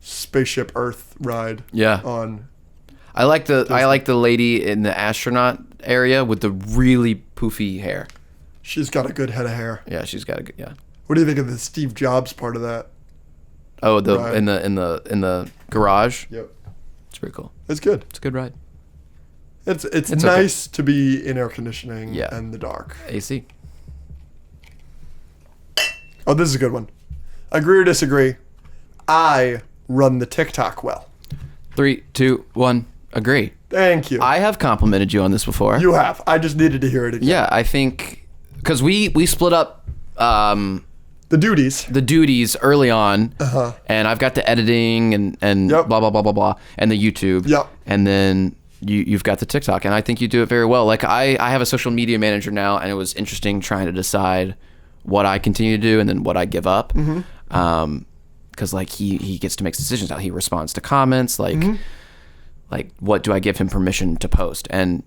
spaceship Earth ride. Yeah. I like the lady in the astronaut area with the really poofy hair. She's got a good head of hair. Yeah, she's got a good, yeah. What do you think of the Steve Jobs part of that? Oh, ride? in the garage. Yep. It's pretty cool. It's good. It's a good ride. It's nice to be in air conditioning and the dark. AC. Oh, this is a good one. Agree or disagree? I run the TikTok well. 3, 2, 1. Agree. Thank you. I have complimented you on this before. You have. I just needed to hear it again. Yeah, I think because we split up the duties early on, and I've got the editing and Yep. blah blah blah blah blah, and the YouTube. Yep. And then you've got the TikTok, and I think you do it very well. Like I have a social media manager now, and it was interesting trying to decide what I continue to do and then what I give up. Because like he gets to make decisions. How he responds to comments, like what do I give him permission to post, and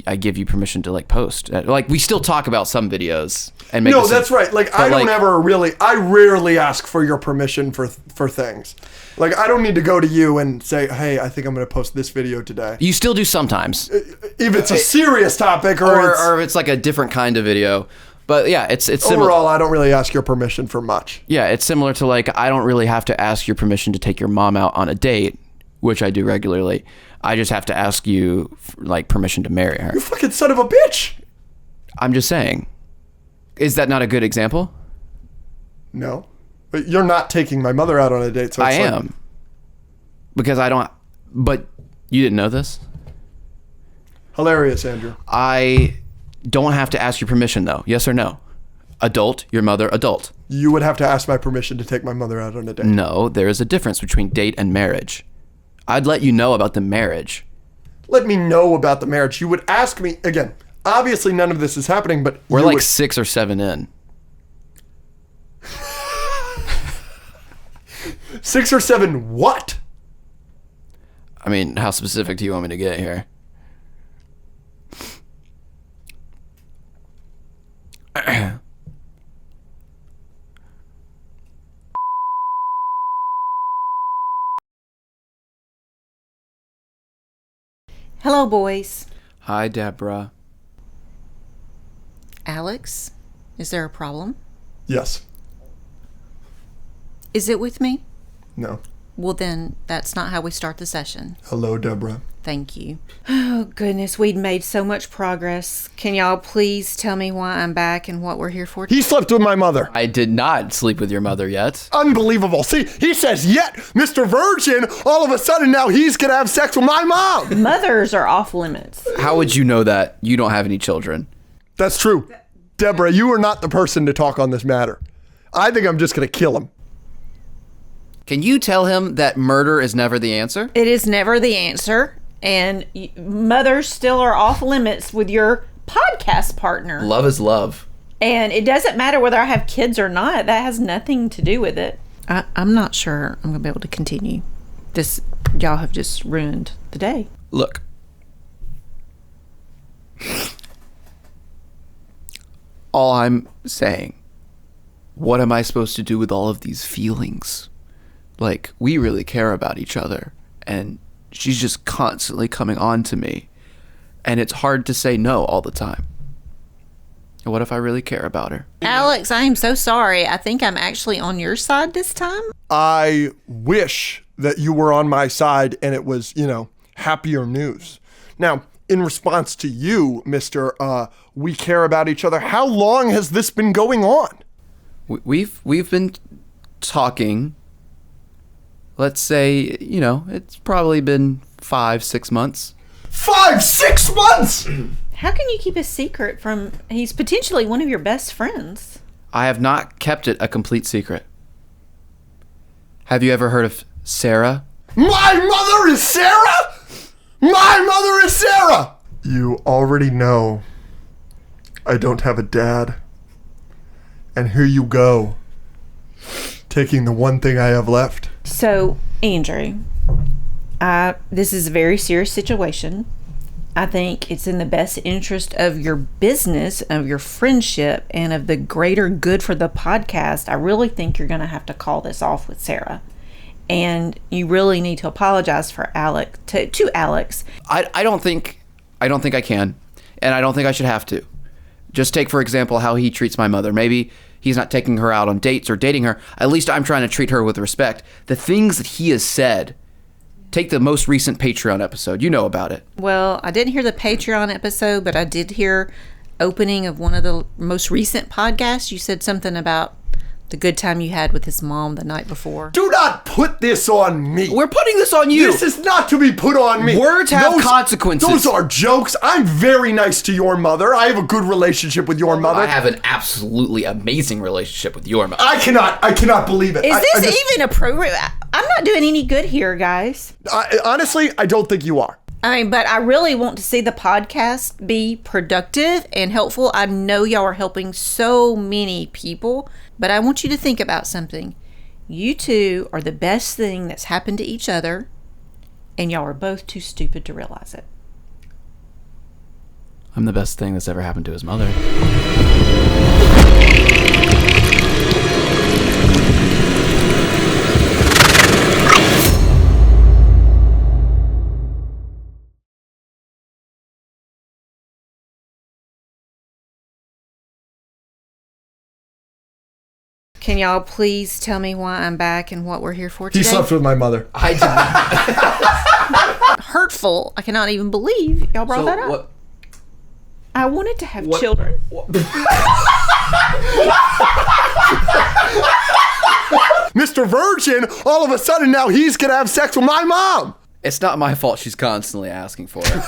I give you permission to like post. Like we still talk about some videos and make. No, that's right. Like I rarely ask for your permission for things. Like I don't need to go to you and say, hey, I think I'm going to post this video today. You still do sometimes. If it's a serious topic or if it's like a different kind of video. But yeah, it's similar. Overall, I don't really ask your permission for much. Yeah, it's similar to like I don't really have to ask your permission to take your mom out on a date, which I do regularly. I just have to ask you like permission to marry her. You fucking son of a bitch. I'm just saying. Is that not a good example? No. But you're not taking my mother out on a date, so I am. Because I don't. But you didn't know this? Hilarious, Andrew. I don't have to ask your permission though. Yes or no? Adult, your mother, adult. You would have to ask my permission to take my mother out on a date. No, there is a difference between date and marriage. I'd let you know about the marriage. Let me know about the marriage. You would ask me, again, obviously none of this is happening, but we're like 6 or 7 in. 6 or 7 what? I mean, how specific do you want me to get here? Hello, boys. Hi, Deborah. Alex, is there a problem? Yes. Is it with me? No. Well, then, that's not how we start the session. Hello, Deborah. Thank you. Oh, goodness, we'd made so much progress. Can y'all please tell me why I'm back and what we're here for? He slept with my mother. I did not sleep with your mother yet. Unbelievable. See, he says, yet, Mr. Virgin, all of a sudden now he's going to have sex with my mom. Mothers are off limits. How would you know that? You don't have any children. That's true. Deborah, you are not the person to talk on this matter. I think I'm just going to kill him. Can you tell him that murder is never the answer? It is never the answer. And mothers still are off limits with your podcast partner. Love is love. And it doesn't matter whether I have kids or not. That has nothing to do with it. I'm not sure I'm going to be able to continue. Y'all have just ruined the day. Look. All I'm saying, what am I supposed to do with all of these feelings? Like, we really care about each other, and she's just constantly coming on to me, and it's hard to say no all the time. And what if I really care about her? Alex, I am so sorry. I think I'm actually on your side this time. I wish that you were on my side and it was, happier news. Now, in response to you, Mr. We care about each other, how long has this been going on? We've been talking, let's say, it's probably been 5-6 months. 5-6 months? How can you keep a secret from... He's potentially one of your best friends. I have not kept it a complete secret. Have you ever heard of Sarah? My mother is Sarah? My mother is Sarah! You already know I don't have a dad. And here you go, taking the one thing I have left. So, Andrew, this is a very serious situation. I think it's in the best interest of your business, of your friendship, and of the greater good for the podcast. I really think you're going to have to call this off with Sarah. And you really need to apologize for Alex to Alex. I don't think I can, and I don't think I should have to. Just take, for example, how he treats my mother. Maybe he's not taking her out on dates or dating her. At least I'm trying to treat her with respect. The things that he has said. Take the most recent Patreon episode. You know about it. Well, I didn't hear the Patreon episode, but I did hear opening of one of the most recent podcasts. You said something about the good time you had with his mom the night before. Do not put this on me. We're putting this on you. This is not to be put on me. Words have consequences. Those are jokes. I'm very nice to your mother. I have a good relationship with your mother. I have an absolutely amazing relationship with your mother. I cannot believe it. Is this even appropriate? I'm not doing any good here, guys. Honestly, I don't think you are. But I really want to see the podcast be productive and helpful. I know y'all are helping so many people, but I want you to think about something. You two are the best thing that's happened to each other, and y'all are both too stupid to realize it. I'm the best thing that's ever happened to his mother. Can y'all please tell me why I'm back and what we're here for today? He slept with my mother. I did not. Hurtful. I cannot even believe y'all brought that up. What? I wanted to have children. Mr. Virgin, all of a sudden now he's going to have sex with my mom. It's not my fault she's constantly asking for it.